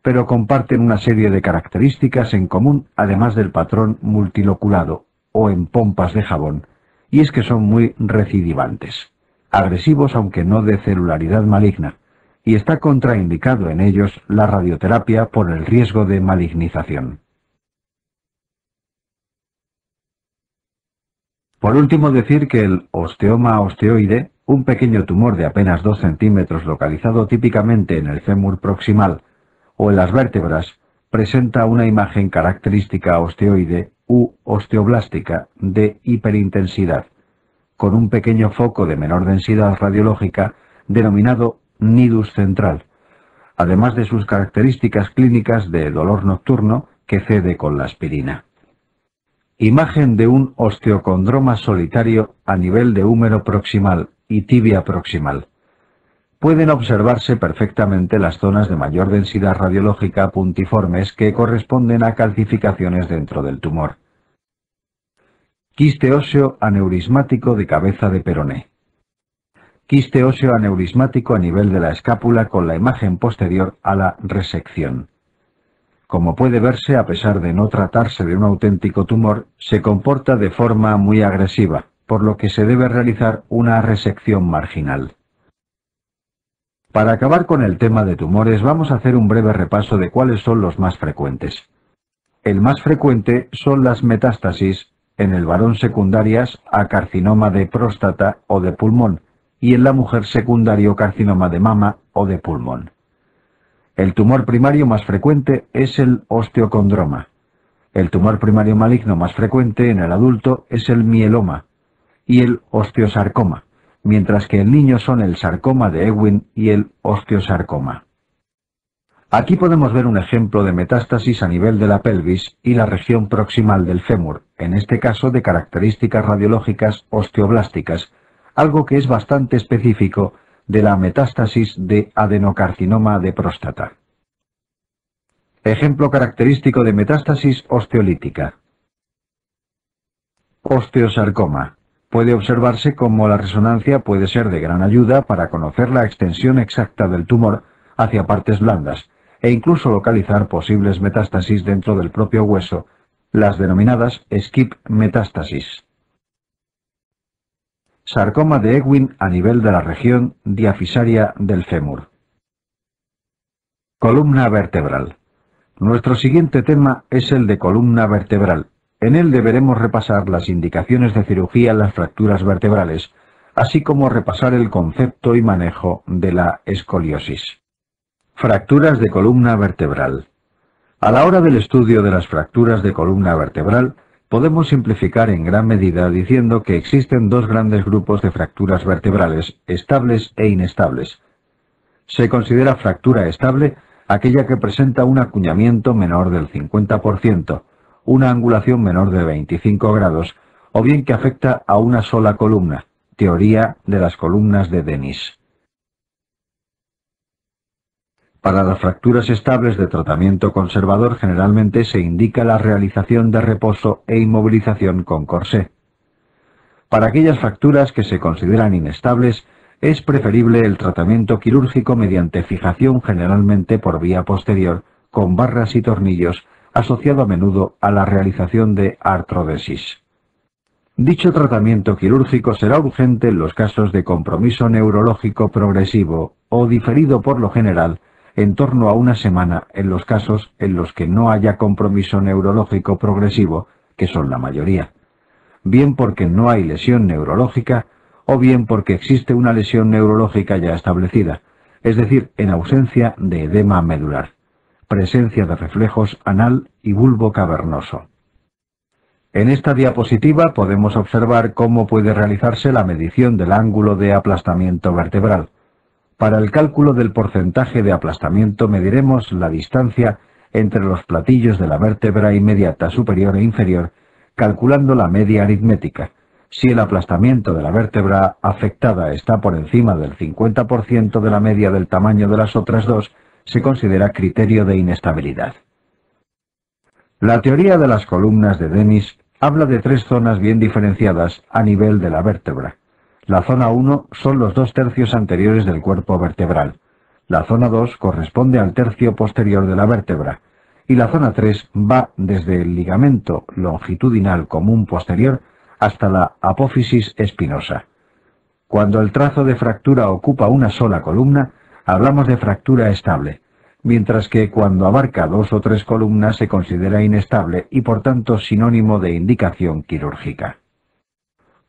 pero comparten una serie de características en común, además del patrón multiloculado o en pompas de jabón, y es que son muy recidivantes, agresivos aunque no de celularidad maligna, y está contraindicado en ellos la radioterapia por el riesgo de malignización. Por último, decir que el osteoma osteoide, un pequeño tumor de apenas 2 centímetros localizado típicamente en el fémur proximal o en las vértebras, presenta una imagen característica osteoide u osteoblástica de hiperintensidad, con un pequeño foco de menor densidad radiológica denominado nidus central, además de sus características clínicas de dolor nocturno que cede con la aspirina. Imagen de un osteocondroma solitario a nivel de húmero proximal y tibia proximal. Pueden observarse perfectamente las zonas de mayor densidad radiológica puntiformes que corresponden a calcificaciones dentro del tumor. Quiste óseo aneurismático de cabeza de peroné. Quiste óseo aneurismático a nivel de la escápula con la imagen posterior a la resección. Como puede verse, a pesar de no tratarse de un auténtico tumor, se comporta de forma muy agresiva, por lo que se debe realizar una resección marginal. Para acabar con el tema de tumores, vamos a hacer un breve repaso de cuáles son los más frecuentes. El más frecuente son las metástasis, en el varón secundarias a carcinoma de próstata o de pulmón, y en la mujer secundario carcinoma de mama o de pulmón. El tumor primario más frecuente es el osteocondroma. El tumor primario maligno más frecuente en el adulto es el mieloma y el osteosarcoma, mientras que el niño son el sarcoma de Ewing y el osteosarcoma. Aquí podemos ver un ejemplo de metástasis a nivel de la pelvis y la región proximal del fémur, en este caso de características radiológicas osteoblásticas, algo que es bastante específico de la metástasis de adenocarcinoma de próstata. Ejemplo característico de metástasis osteolítica. Osteosarcoma. Puede observarse cómo la resonancia puede ser de gran ayuda para conocer la extensión exacta del tumor hacia partes blandas e incluso localizar posibles metástasis dentro del propio hueso las denominadas skip metástasis. Sarcoma de Ewing a nivel de la región diafisaria del fémur. Columna vertebral. Nuestro siguiente tema es el de columna vertebral. En él deberemos repasar las indicaciones de cirugía en las fracturas vertebrales, así como repasar el concepto y manejo de la escoliosis. Fracturas de columna vertebral. A la hora del estudio de las fracturas de columna vertebral, podemos simplificar en gran medida diciendo que existen dos grandes grupos de fracturas vertebrales, estables e inestables. Se considera fractura estable aquella que presenta un acuñamiento menor del 50%, una angulación menor de 25 grados, o bien que afecta a una sola columna, teoría de las columnas de Dennis. Para las fracturas estables de tratamiento conservador generalmente se indica la realización de reposo e inmovilización con corsé. Para aquellas fracturas que se consideran inestables, es preferible el tratamiento quirúrgico mediante fijación generalmente por vía posterior, con barras y tornillos, asociado a menudo a la realización de artrodesis. Dicho tratamiento quirúrgico será urgente en los casos de compromiso neurológico progresivo o diferido por lo general en torno a una semana en los casos en los que no haya compromiso neurológico progresivo, que son la mayoría, bien porque no hay lesión neurológica o bien porque existe una lesión neurológica ya establecida, es decir, en ausencia de edema medular, presencia de reflejos anal y bulbo cavernoso. En esta diapositiva podemos observar cómo puede realizarse la medición del ángulo de aplastamiento vertebral. Para el cálculo del porcentaje de aplastamiento mediremos la distancia entre los platillos de la vértebra inmediata superior e inferior, calculando la media aritmética. Si el aplastamiento de la vértebra afectada está por encima del 50% de la media del tamaño de las otras dos, se considera criterio de inestabilidad. La teoría de las columnas de Dennis habla de tres zonas bien diferenciadas a nivel de la vértebra. La zona 1 son los 2/3 anteriores del cuerpo vertebral. La zona 2 corresponde al tercio posterior de la vértebra. Y la zona 3 va desde el ligamento longitudinal común posterior hasta la apófisis espinosa. Cuando el trazo de fractura ocupa una sola columna, hablamos de fractura estable, mientras que cuando abarca 2 o 3 columnas se considera inestable y por tanto sinónimo de indicación quirúrgica.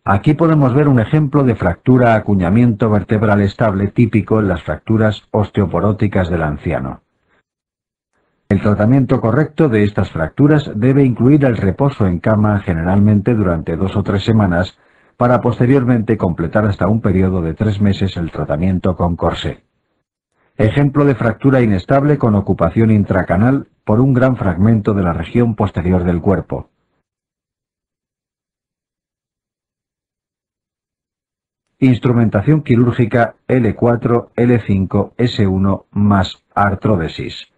Aquí podemos ver un ejemplo de fractura acuñamiento vertebral estable típico en las fracturas osteoporóticas del anciano. El tratamiento correcto de estas fracturas debe incluir el reposo en cama generalmente durante 2 o 3 semanas para posteriormente completar hasta un periodo de 3 meses el tratamiento con corsé. Ejemplo de fractura inestable con ocupación intracanal por un gran fragmento de la región posterior del cuerpo. Instrumentación quirúrgica L4, L5, S1 más artrodesis.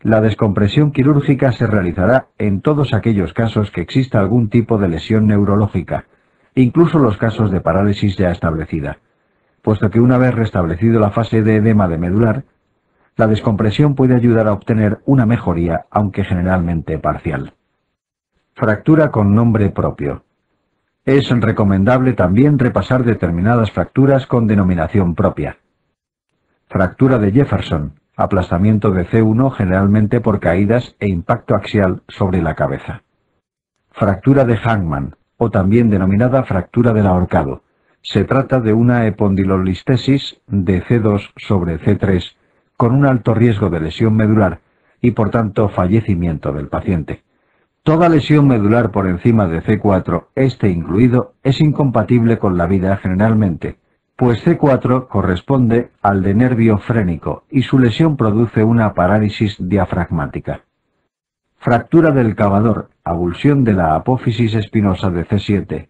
La descompresión quirúrgica se realizará en todos aquellos casos que exista algún tipo de lesión neurológica, incluso los casos de parálisis ya establecida, puesto que una vez restablecido la fase de edema de medular, la descompresión puede ayudar a obtener una mejoría, aunque generalmente parcial. Fractura con nombre propio. Es recomendable también repasar determinadas fracturas con denominación propia. Fractura de Jefferson, aplastamiento de C1 generalmente por caídas e impacto axial sobre la cabeza. Fractura de Hangman, o también denominada fractura del ahorcado. Se trata de una epondilolistesis de C2 sobre C3 con un alto riesgo de lesión medular y por tanto fallecimiento del paciente. Toda lesión medular por encima de C4, este incluido, es incompatible con la vida generalmente, pues C4 corresponde al de nervio frénico y su lesión produce una parálisis diafragmática. Fractura del cavador, avulsión de la apófisis espinosa de C7,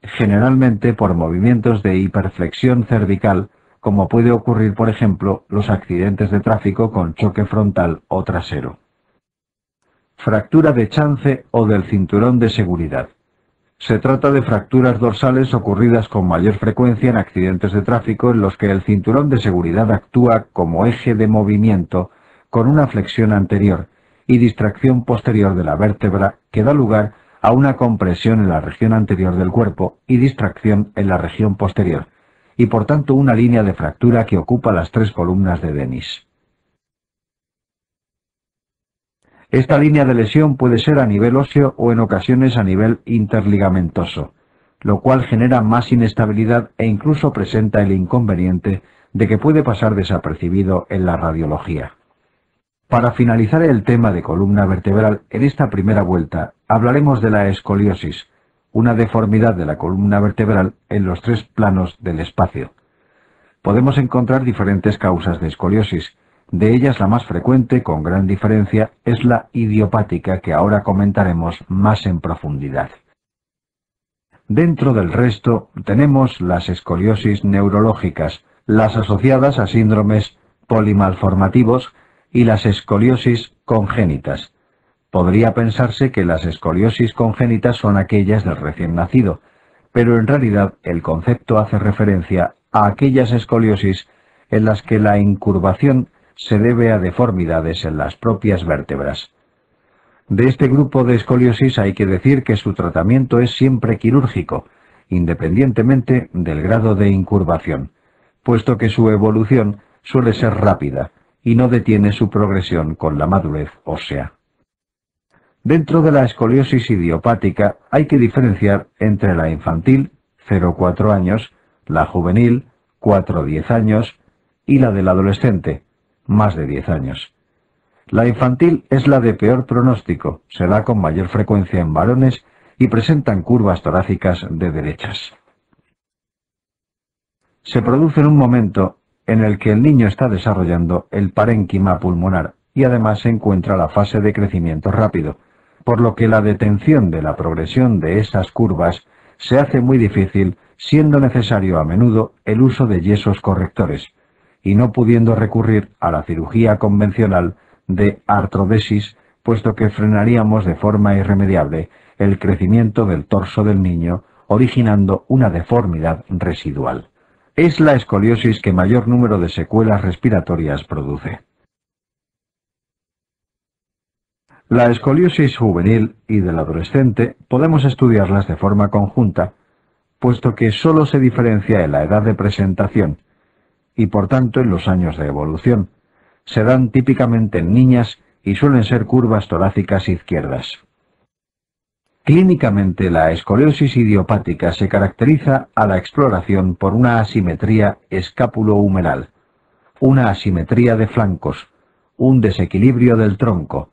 generalmente por movimientos de hiperflexión cervical, como puede ocurrir, por ejemplo, los accidentes de tráfico con choque frontal o trasero. Fractura de chance o del cinturón de seguridad. Se trata de fracturas dorsales ocurridas con mayor frecuencia en accidentes de tráfico en los que el cinturón de seguridad actúa como eje de movimiento con una flexión anterior y distracción posterior de la vértebra que da lugar a una compresión en la región anterior del cuerpo y distracción en la región posterior, y por tanto una línea de fractura que ocupa las 3 columnas de Dennis. Esta línea de lesión puede ser a nivel óseo o en ocasiones a nivel interligamentoso, lo cual genera más inestabilidad e incluso presenta el inconveniente de que puede pasar desapercibido en la radiología. Para finalizar el tema de columna vertebral, en esta primera vuelta hablaremos de la escoliosis, una deformidad de la columna vertebral en los 3 planos del espacio. Podemos encontrar diferentes causas de escoliosis. De ellas la más frecuente, con gran diferencia, es la idiopática, que ahora comentaremos más en profundidad. Dentro del resto tenemos las escoliosis neurológicas, las asociadas a síndromes polimalformativos y las escoliosis congénitas. Podría pensarse que las escoliosis congénitas son aquellas del recién nacido, pero en realidad el concepto hace referencia a aquellas escoliosis en las que la incurvación se debe a deformidades en las propias vértebras. De este grupo de escoliosis hay que decir que su tratamiento es siempre quirúrgico, independientemente del grado de incurvación, puesto que su evolución suele ser rápida y no detiene su progresión con la madurez ósea. Dentro de la escoliosis idiopática hay que diferenciar entre la infantil, 0-4 años, la juvenil, 4-10 años, y la del adolescente, más de 10 años. La infantil es la de peor pronóstico, se da con mayor frecuencia en varones y presentan curvas torácicas de derechas. Se produce en un momento en el que el niño está desarrollando el parénquima pulmonar y además se encuentra la fase de crecimiento rápido, por lo que la detención de la progresión de esas curvas se hace muy difícil, siendo necesario a menudo el uso de yesos correctores, y no pudiendo recurrir a la cirugía convencional de artrodesis, puesto que frenaríamos de forma irremediable el crecimiento del torso del niño, originando una deformidad residual. Es la escoliosis que mayor número de secuelas respiratorias produce. La escoliosis juvenil y del adolescente podemos estudiarlas de forma conjunta, puesto que sólo se diferencia en la edad de presentación y por tanto en los años de evolución. Se dan típicamente en niñas y suelen ser curvas torácicas izquierdas. Clínicamente, la escoliosis idiopática se caracteriza a la exploración por una asimetría escápulo-humeral, una asimetría de flancos, un desequilibrio del tronco,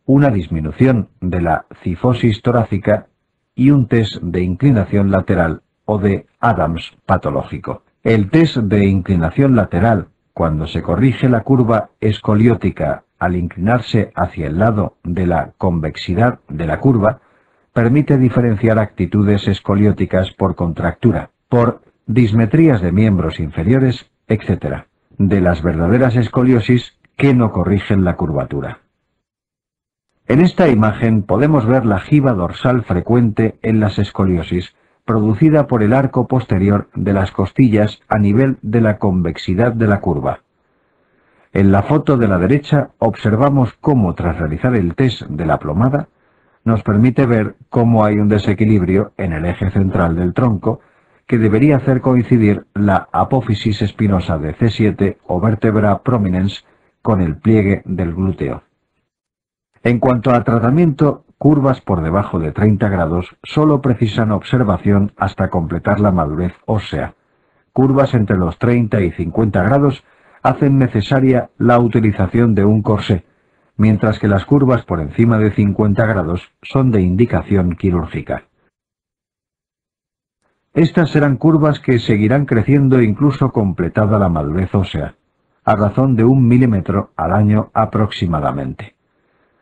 una disminución de la cifosis torácica y un test de inclinación lateral o de Adams patológico. El test de inclinación lateral, cuando se corrige la curva escoliótica al inclinarse hacia el lado de la convexidad de la curva, permite diferenciar actitudes escolióticas por contractura, por dismetrías de miembros inferiores, etc., de las verdaderas escoliosis que no corrigen la curvatura. En esta imagen podemos ver la jiba dorsal frecuente en las escoliosis, producida por el arco posterior de las costillas a nivel de la convexidad de la curva. En la foto de la derecha observamos cómo, tras realizar el test de la plomada, nos permite ver cómo hay un desequilibrio en el eje central del tronco que debería hacer coincidir la apófisis espinosa de C7 o vértebra prominens con el pliegue del glúteo. En cuanto a tratamiento, curvas por debajo de 30 grados solo precisan observación hasta completar la madurez ósea. Curvas entre los 30 y 50 grados hacen necesaria la utilización de un corsé, mientras que las curvas por encima de 50 grados son de indicación quirúrgica. Estas serán curvas que seguirán creciendo incluso completada la madurez ósea, a razón de 1 milímetro al año aproximadamente,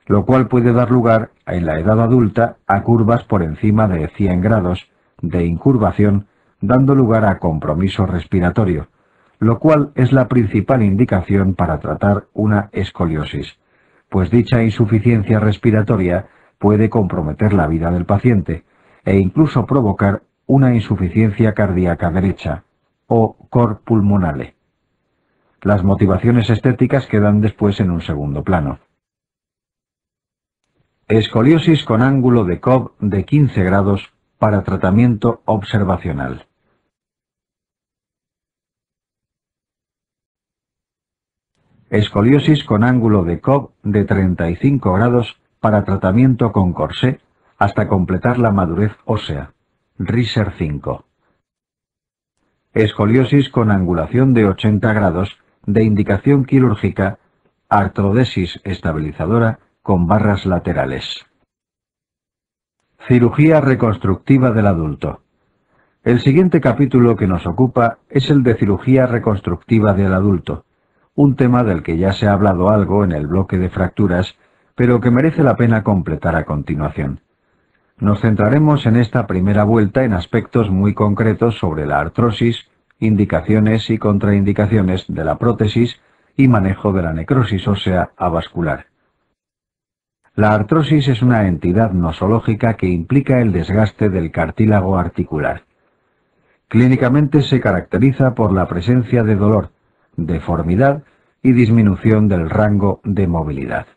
lo cual puede dar lugar, en la edad adulta, a curvas por encima de 100 grados de incurvación, dando lugar a compromiso respiratorio, lo cual es la principal indicación para tratar una escoliosis, pues dicha insuficiencia respiratoria puede comprometer la vida del paciente e incluso provocar una insuficiencia cardíaca derecha o cor pulmonale. Las motivaciones estéticas quedan después en un segundo plano. Escoliosis con ángulo de Cobb de 15 grados para tratamiento observacional. Escoliosis con ángulo de Cobb de 35 grados para tratamiento con corsé hasta completar la madurez ósea. Risser 5. Escoliosis con angulación de 80 grados de indicación quirúrgica, artrodesis estabilizadora con barras laterales. Cirugía reconstructiva del adulto. El siguiente capítulo que nos ocupa es el de cirugía reconstructiva del adulto, un tema del que ya se ha hablado algo en el bloque de fracturas, pero que merece la pena completar a continuación. Nos centraremos en esta primera vuelta en aspectos muy concretos sobre la artrosis, indicaciones y contraindicaciones de la prótesis y manejo de la necrosis ósea avascular. La artrosis es una entidad nosológica que implica el desgaste del cartílago articular. Clínicamente se caracteriza por la presencia de dolor, deformidad y disminución del rango de movilidad.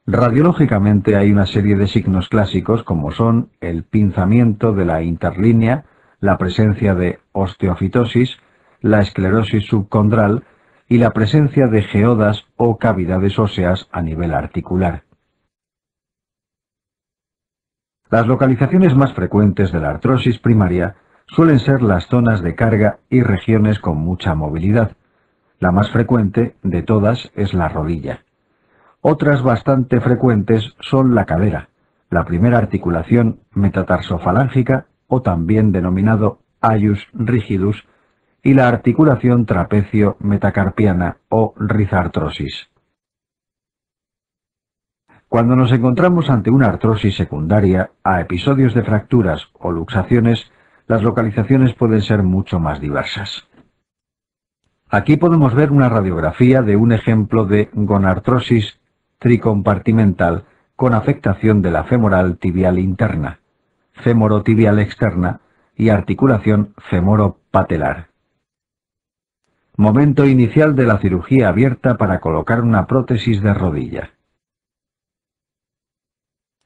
Radiológicamente hay una serie de signos clásicos como son el pinzamiento de la interlínea, la presencia de osteofitosis, la esclerosis subcondral y la presencia de geodas o cavidades óseas a nivel articular. Las localizaciones más frecuentes de la artrosis primaria suelen ser las zonas de carga y regiones con mucha movilidad. La más frecuente de todas es la rodilla. Otras bastante frecuentes son la cadera, la primera articulación metatarsofalángica o también denominado ius rigidus y la articulación trapecio-metacarpiana o rizartrosis. Cuando nos encontramos ante una artrosis secundaria a episodios de fracturas o luxaciones, las localizaciones pueden ser mucho más diversas. Aquí podemos ver una radiografía de un ejemplo de gonartrosis tricompartimental con afectación de la femoral tibial interna, femorotibial externa y articulación femoropatelar. Momento inicial de la cirugía abierta para colocar una prótesis de rodilla.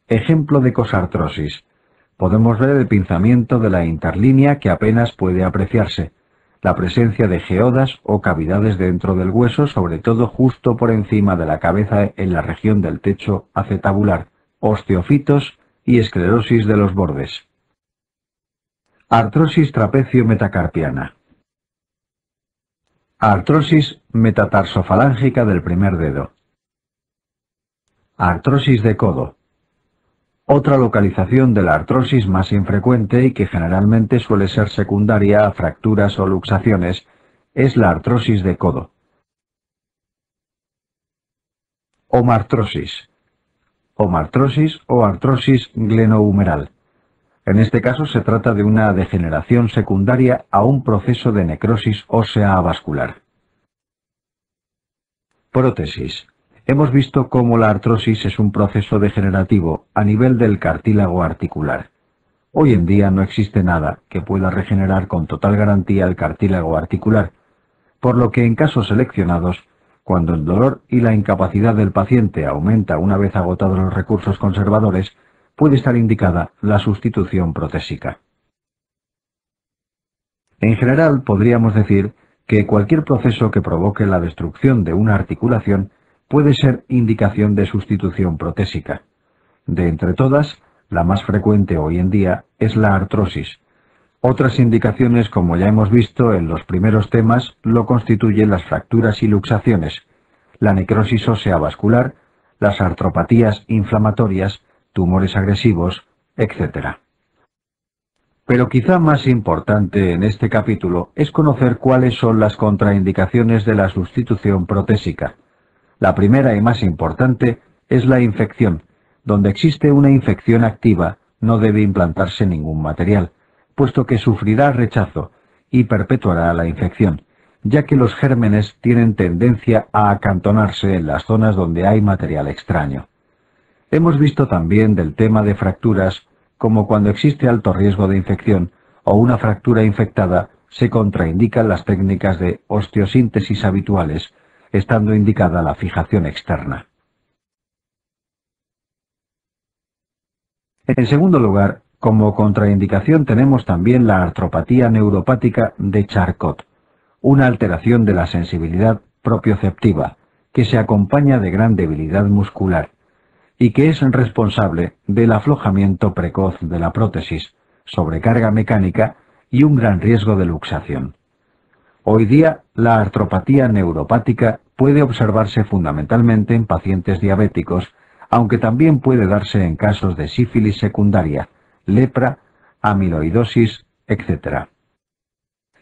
Ejemplo de cosartrosis. Podemos ver el pinzamiento de la interlínea que apenas puede apreciarse, la presencia de geodas o cavidades dentro del hueso, sobre todo justo por encima de la cabeza en la región del techo acetabular, osteofitos y esclerosis de los bordes. Artrosis trapecio-metacarpiana. Artrosis metatarsofalángica del primer dedo. Artrosis de codo. Otra localización de la artrosis más infrecuente y que generalmente suele ser secundaria a fracturas o luxaciones es la artrosis de codo. Omartrosis. Omartrosis o artrosis glenohumeral. En este caso se trata de una degeneración secundaria a un proceso de necrosis ósea avascular. Prótesis. Hemos visto cómo la artrosis es un proceso degenerativo a nivel del cartílago articular. Hoy en día no existe nada que pueda regenerar con total garantía el cartílago articular, por lo que en casos seleccionados, cuando el dolor y la incapacidad del paciente aumenta una vez agotados los recursos conservadores, puede estar indicada la sustitución protésica. En general, podríamos decir que cualquier proceso que provoque la destrucción de una articulación puede ser indicación de sustitución protésica. De entre todas, la más frecuente hoy en día es la artrosis. Otras indicaciones, como ya hemos visto en los primeros temas, lo constituyen las fracturas y luxaciones, la necrosis ósea vascular, las artropatías inflamatorias, tumores agresivos, etc. Pero quizá más importante en este capítulo es conocer cuáles son las contraindicaciones de la sustitución protésica. La primera y más importante es la infección. Donde existe una infección activa, no debe implantarse ningún material, puesto que sufrirá rechazo y perpetuará la infección, ya que los gérmenes tienen tendencia a acantonarse en las zonas donde hay material extraño. Hemos visto también del tema de fracturas, como cuando existe alto riesgo de infección o una fractura infectada, se contraindican las técnicas de osteosíntesis habituales, estando indicada la fijación externa. En segundo lugar, como contraindicación tenemos también la artropatía neuropática de Charcot, una alteración de la sensibilidad propioceptiva, que se acompaña de gran debilidad muscular, y que es responsable del aflojamiento precoz de la prótesis, sobrecarga mecánica y un gran riesgo de luxación. Hoy día, la artropatía neuropática puede observarse fundamentalmente en pacientes diabéticos, aunque también puede darse en casos de sífilis secundaria, lepra, amiloidosis, etc.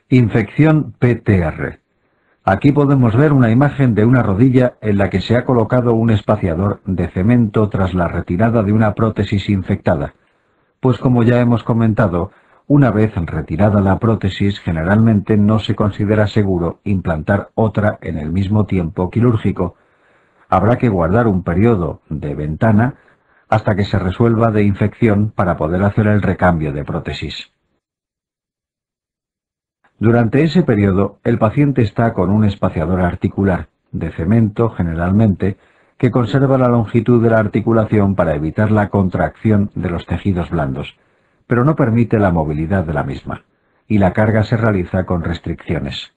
Infección PTR. Aquí podemos ver una imagen de una rodilla en la que se ha colocado un espaciador de cemento tras la retirada de una prótesis infectada, pues como ya hemos comentado, una vez retirada la prótesis generalmente no se considera seguro implantar otra en el mismo tiempo quirúrgico. Habrá que guardar un periodo de ventana hasta que se resuelva de infección para poder hacer el recambio de prótesis. Durante ese periodo, el paciente está con un espaciador articular, de cemento generalmente, que conserva la longitud de la articulación para evitar la contracción de los tejidos blandos, pero no permite la movilidad de la misma, y la carga se realiza con restricciones.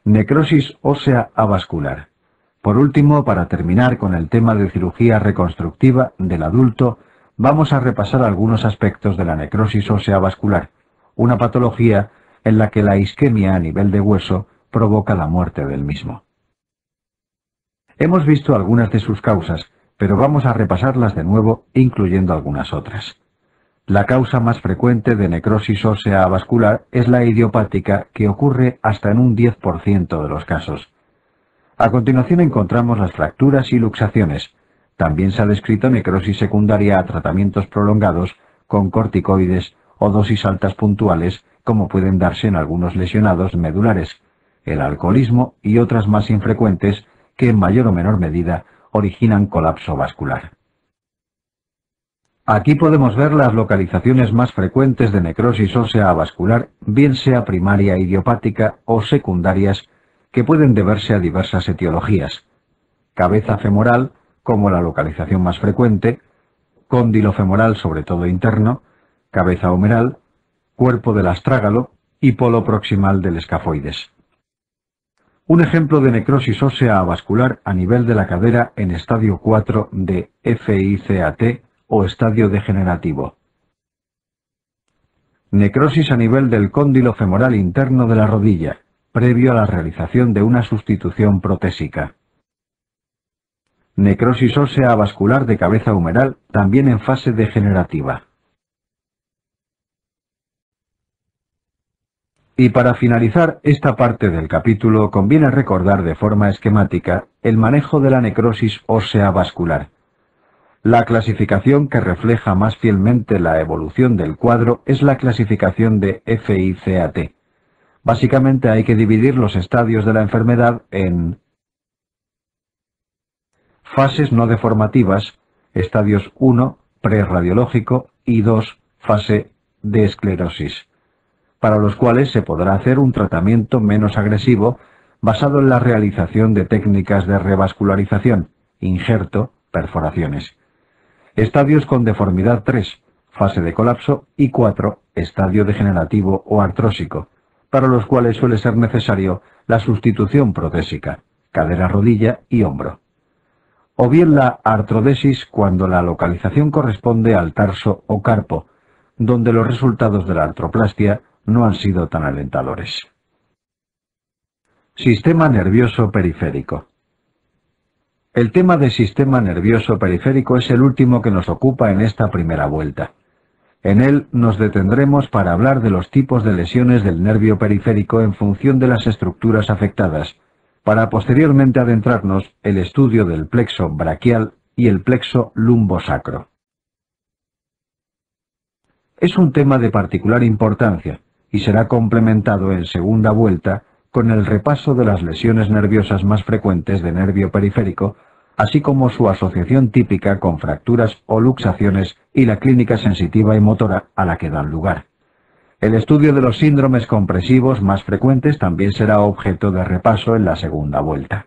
Necrosis ósea avascular. Por último, para terminar con el tema de cirugía reconstructiva del adulto, vamos a repasar algunos aspectos de la necrosis ósea vascular, una patología en la que la isquemia a nivel de hueso provoca la muerte del mismo. Hemos visto algunas de sus causas, pero vamos a repasarlas de nuevo, incluyendo algunas otras. La causa más frecuente de necrosis ósea avascular es la idiopática, que ocurre hasta en un 10% de los casos. A continuación encontramos las fracturas y luxaciones. También se ha descrito necrosis secundaria a tratamientos prolongados con corticoides o dosis altas puntuales, como pueden darse en algunos lesionados medulares, el alcoholismo y otras más infrecuentes que en mayor o menor medida originan colapso vascular. Aquí podemos ver las localizaciones más frecuentes de necrosis ósea avascular, bien sea primaria idiopática o secundarias, que pueden deberse a diversas etiologías. Cabeza femoral, como la localización más frecuente, cóndilo femoral sobre todo interno, cabeza humeral, cuerpo del astrágalo y polo proximal del escafoides. Un ejemplo de necrosis ósea avascular a nivel de la cadera en estadio 4 de FICAT o estadio degenerativo. Necrosis a nivel del cóndilo femoral interno de la rodilla, previo a la realización de una sustitución protésica. Necrosis ósea avascular de cabeza humeral, también en fase degenerativa. Y para finalizar esta parte del capítulo, conviene recordar de forma esquemática el manejo de la necrosis ósea vascular. La clasificación que refleja más fielmente la evolución del cuadro es la clasificación de FICAT. Básicamente hay que dividir los estadios de la enfermedad en fases no deformativas, estadios 1, preradiológico, y 2, fase de esclerosis, para los cuales se podrá hacer un tratamiento menos agresivo basado en la realización de técnicas de revascularización, injerto, perforaciones. Estadios con deformidad 3, fase de colapso, y 4, estadio degenerativo o artrósico, para los cuales suele ser necesario la sustitución protésica, cadera-rodilla y hombro. O bien la artrodesis cuando la localización corresponde al tarso o carpo, donde los resultados de la artroplastia no han sido tan alentadores. Sistema nervioso periférico. El tema de sistema nervioso periférico es el último que nos ocupa en esta primera vuelta. En él nos detendremos para hablar de los tipos de lesiones del nervio periférico en función de las estructuras afectadas, para posteriormente adentrarnos en el estudio del plexo braquial y el plexo lumbosacro. Es un tema de particular importancia y será complementado en segunda vuelta con el repaso de las lesiones nerviosas más frecuentes de nervio periférico, así como su asociación típica con fracturas o luxaciones y la clínica sensitiva y motora a la que dan lugar. El estudio de los síndromes compresivos más frecuentes también será objeto de repaso en la segunda vuelta.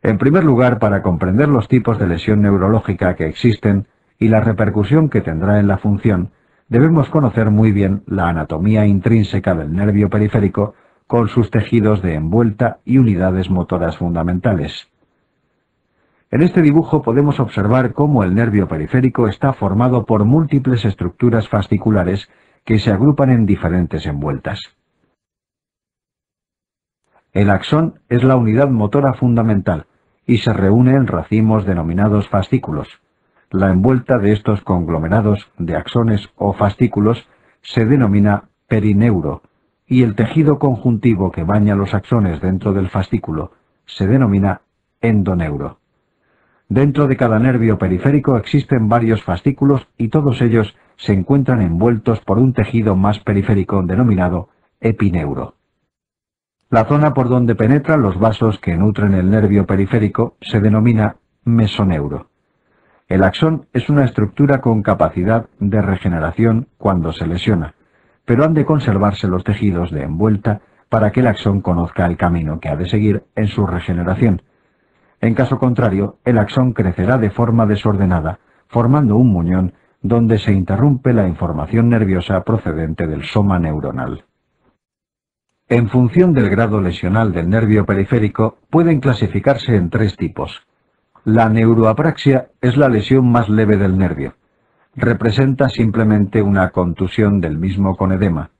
En primer lugar, para comprender los tipos de lesión neurológica que existen y la repercusión que tendrá en la función, debemos conocer muy bien la anatomía intrínseca del nervio periférico con sus tejidos de envuelta y unidades motoras fundamentales. En este dibujo podemos observar cómo el nervio periférico está formado por múltiples estructuras fasciculares que se agrupan en diferentes envueltas. El axón es la unidad motora fundamental y se reúne en racimos denominados fascículos. La envuelta de estos conglomerados de axones o fascículos se denomina perineuro y el tejido conjuntivo que baña los axones dentro del fascículo se denomina endoneuro. Dentro de cada nervio periférico existen varios fascículos y todos ellos se encuentran envueltos por un tejido más periférico denominado epineuro. La zona por donde penetran los vasos que nutren el nervio periférico se denomina mesoneuro. El axón es una estructura con capacidad de regeneración cuando se lesiona, pero han de conservarse los tejidos de envuelta para que el axón conozca el camino que ha de seguir en su regeneración. En caso contrario, el axón crecerá de forma desordenada, formando un muñón donde se interrumpe la información nerviosa procedente del soma neuronal. En función del grado lesional del nervio periférico, pueden clasificarse en tres tipos. La neuroapraxia es la lesión más leve del nervio. Representa simplemente una contusión del mismo con edema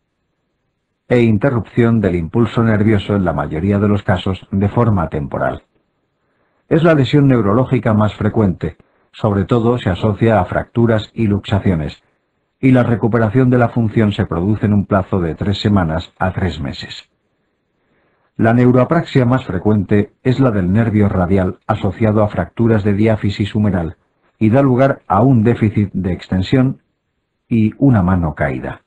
e interrupción del impulso nervioso en la mayoría de los casos de forma temporal. Es la lesión neurológica más frecuente, sobre todo se asocia a fracturas y luxaciones, y la recuperación de la función se produce en un plazo de 3 semanas a 3 meses. La neuroapraxia más frecuente es la del nervio radial asociado a fracturas de diáfisis humeral y da lugar a un déficit de extensión y una mano caída.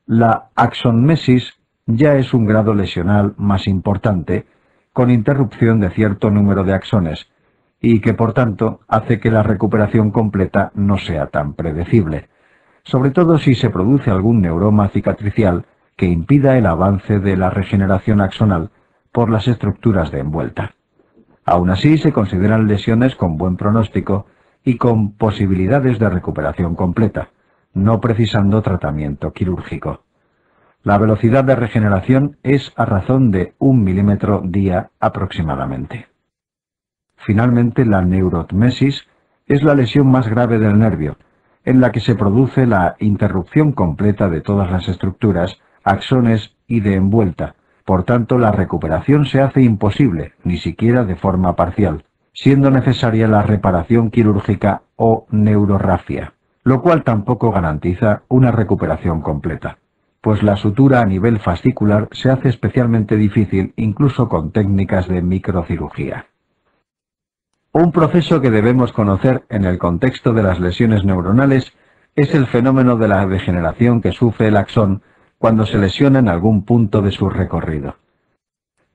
La axonmesis ya es un grado lesional más importante, con interrupción de cierto número de axones, y que por tanto hace que la recuperación completa no sea tan predecible, sobre todo si se produce algún neuroma cicatricial que impida el avance de la regeneración axonal por las estructuras de envuelta. Aún así se consideran lesiones con buen pronóstico y con posibilidades de recuperación completa, no precisando tratamiento quirúrgico. La velocidad de regeneración es a razón de 1 milímetro día aproximadamente. Finalmente, la neurotmesis es la lesión más grave del nervio, en la que se produce la interrupción completa de todas las estructuras, axones y de envuelta. Por tanto, la recuperación se hace imposible, ni siquiera de forma parcial, siendo necesaria la reparación quirúrgica o neurorrafia, lo cual tampoco garantiza una recuperación completa, pues la sutura a nivel fascicular se hace especialmente difícil incluso con técnicas de microcirugía. Un proceso que debemos conocer en el contexto de las lesiones neuronales es el fenómeno de la degeneración que sufre el axón cuando se lesiona en algún punto de su recorrido.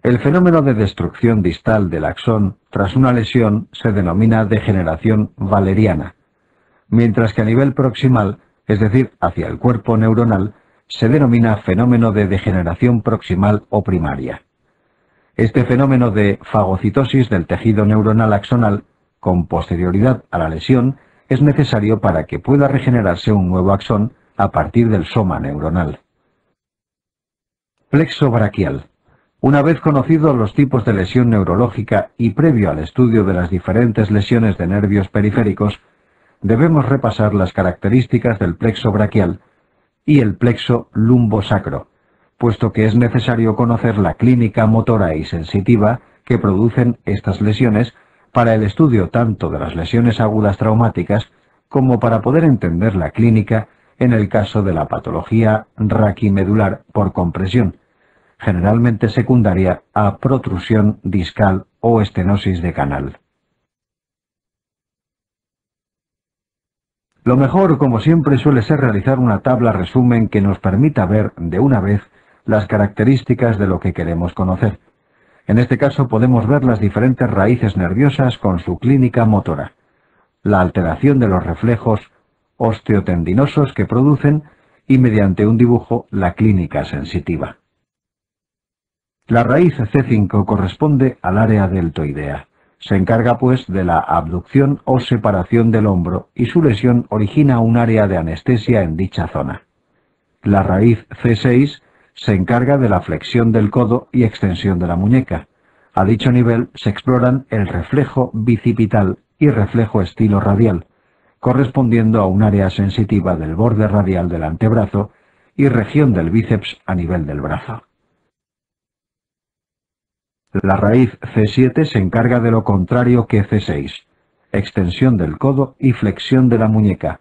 El fenómeno de destrucción distal del axón tras una lesión se denomina degeneración valeriana, mientras que a nivel proximal, es decir, hacia el cuerpo neuronal, se denomina fenómeno de degeneración proximal o primaria. Este fenómeno de fagocitosis del tejido neuronal axonal, con posterioridad a la lesión, es necesario para que pueda regenerarse un nuevo axón a partir del soma neuronal. Plexo braquial. Una vez conocidos los tipos de lesión neurológica y previo al estudio de las diferentes lesiones de nervios periféricos, debemos repasar las características del plexo braquial y el plexo lumbosacro, puesto que es necesario conocer la clínica motora y sensitiva que producen estas lesiones para el estudio tanto de las lesiones agudas traumáticas como para poder entender la clínica en el caso de la patología raquimedular por compresión, generalmente secundaria a protrusión discal o estenosis de canal. Lo mejor, como siempre, suele ser realizar una tabla resumen que nos permita ver de una vez las características de lo que queremos conocer. En este caso podemos ver las diferentes raíces nerviosas con su clínica motora, la alteración de los reflejos osteotendinosos que producen y mediante un dibujo la clínica sensitiva. La raíz C5 corresponde al área deltoidea. Se encarga, pues, de la abducción o separación del hombro y su lesión origina un área de anestesia en dicha zona. La raíz C6 se encarga de la flexión del codo y extensión de la muñeca. A dicho nivel se exploran el reflejo bicipital y reflejo estilo radial, correspondiendo a un área sensitiva del borde radial del antebrazo y región del bíceps a nivel del brazo. La raíz C7 se encarga de lo contrario que C6, extensión del codo y flexión de la muñeca.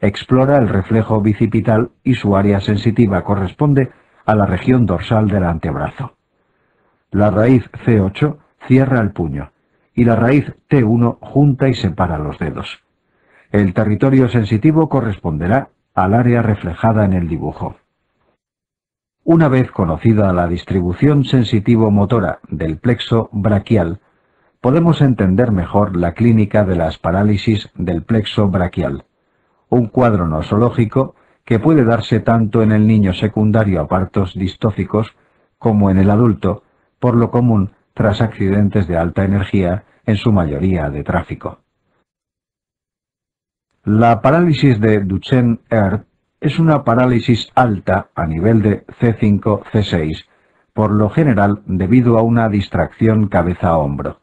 Explora el reflejo bicipital y su área sensitiva corresponde a la región dorsal del antebrazo. La raíz C8 cierra el puño y la raíz T1 junta y separa los dedos. El territorio sensitivo corresponderá al área reflejada en el dibujo. Una vez conocida la distribución sensitivo-motora del plexo braquial, podemos entender mejor la clínica de las parálisis del plexo braquial, un cuadro nosológico que puede darse tanto en el niño secundario a partos distóficos como en el adulto, por lo común tras accidentes de alta energía, en su mayoría de tráfico. La parálisis de Duchenne-Erb es una parálisis alta a nivel de C5-C6, por lo general debido a una distracción cabeza-hombro,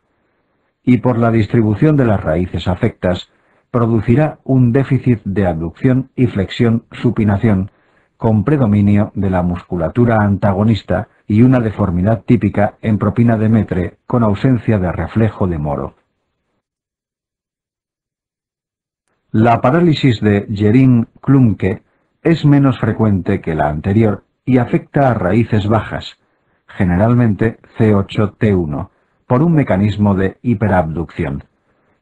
y por la distribución de las raíces afectas, producirá un déficit de abducción y flexión-supinación, con predominio de la musculatura antagonista y una deformidad típica en propina de Metre con ausencia de reflejo de Moro. La parálisis de Guerin-Klumpke es menos frecuente que la anterior y afecta a raíces bajas, generalmente C8-T1, por un mecanismo de hiperabducción,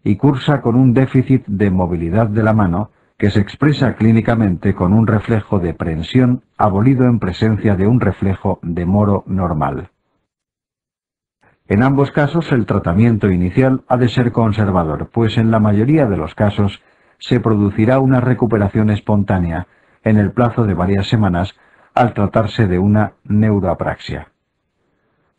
y cursa con un déficit de movilidad de la mano que se expresa clínicamente con un reflejo de prensión abolido en presencia de un reflejo de Moro normal. En ambos casos el tratamiento inicial ha de ser conservador, pues en la mayoría de los casos se producirá una recuperación espontánea en el plazo de varias semanas al tratarse de una neuroapraxia.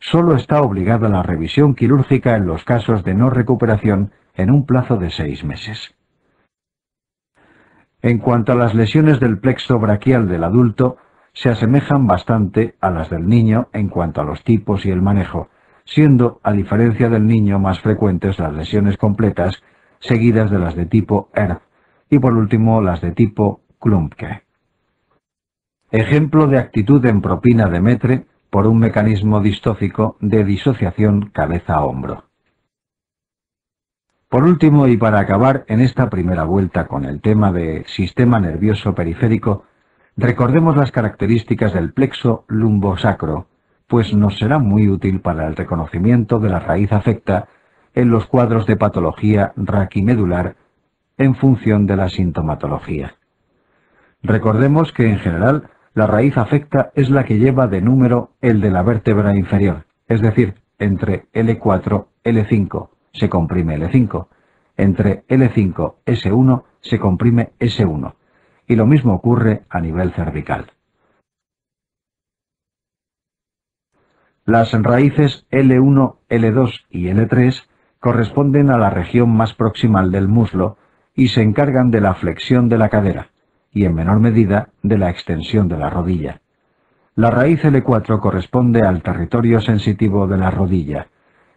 Solo está obligada la revisión quirúrgica en los casos de no recuperación en un plazo de 6 meses. En cuanto a las lesiones del plexo braquial del adulto, se asemejan bastante a las del niño en cuanto a los tipos y el manejo, siendo, a diferencia del niño, más frecuentes las lesiones completas, seguidas de las de tipo Erb, y por último las de tipo Klumpke. Ejemplo de actitud en propina de Metre por un mecanismo distófico de disociación cabeza-hombro. Por último, y para acabar en esta primera vuelta con el tema de sistema nervioso periférico, recordemos las características del plexo lumbosacro, pues nos será muy útil para el reconocimiento de la raíz afecta en los cuadros de patología raquimedular en función de la sintomatología. Recordemos que en general la raíz afecta es la que lleva de número el de la vértebra inferior, es decir, entre L4, L5 se comprime L5, entre L5, S1 se comprime S1, y lo mismo ocurre a nivel cervical. Las raíces L1, L2 y L3 corresponden a la región más proximal del muslo y se encargan de la flexión de la cadera, y en menor medida de la extensión de la rodilla. La raíz L4 corresponde al territorio sensitivo de la rodilla,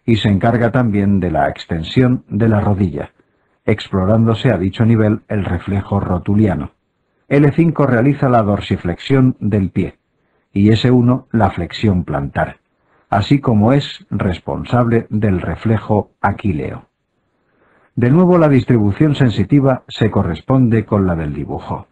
y se encarga también de la extensión de la rodilla, explorándose a dicho nivel el reflejo rotuliano. L5 realiza la dorsiflexión del pie, y S1 la flexión plantar, así como es responsable del reflejo aquileo. De nuevo, la distribución sensitiva se corresponde con la del dibujo.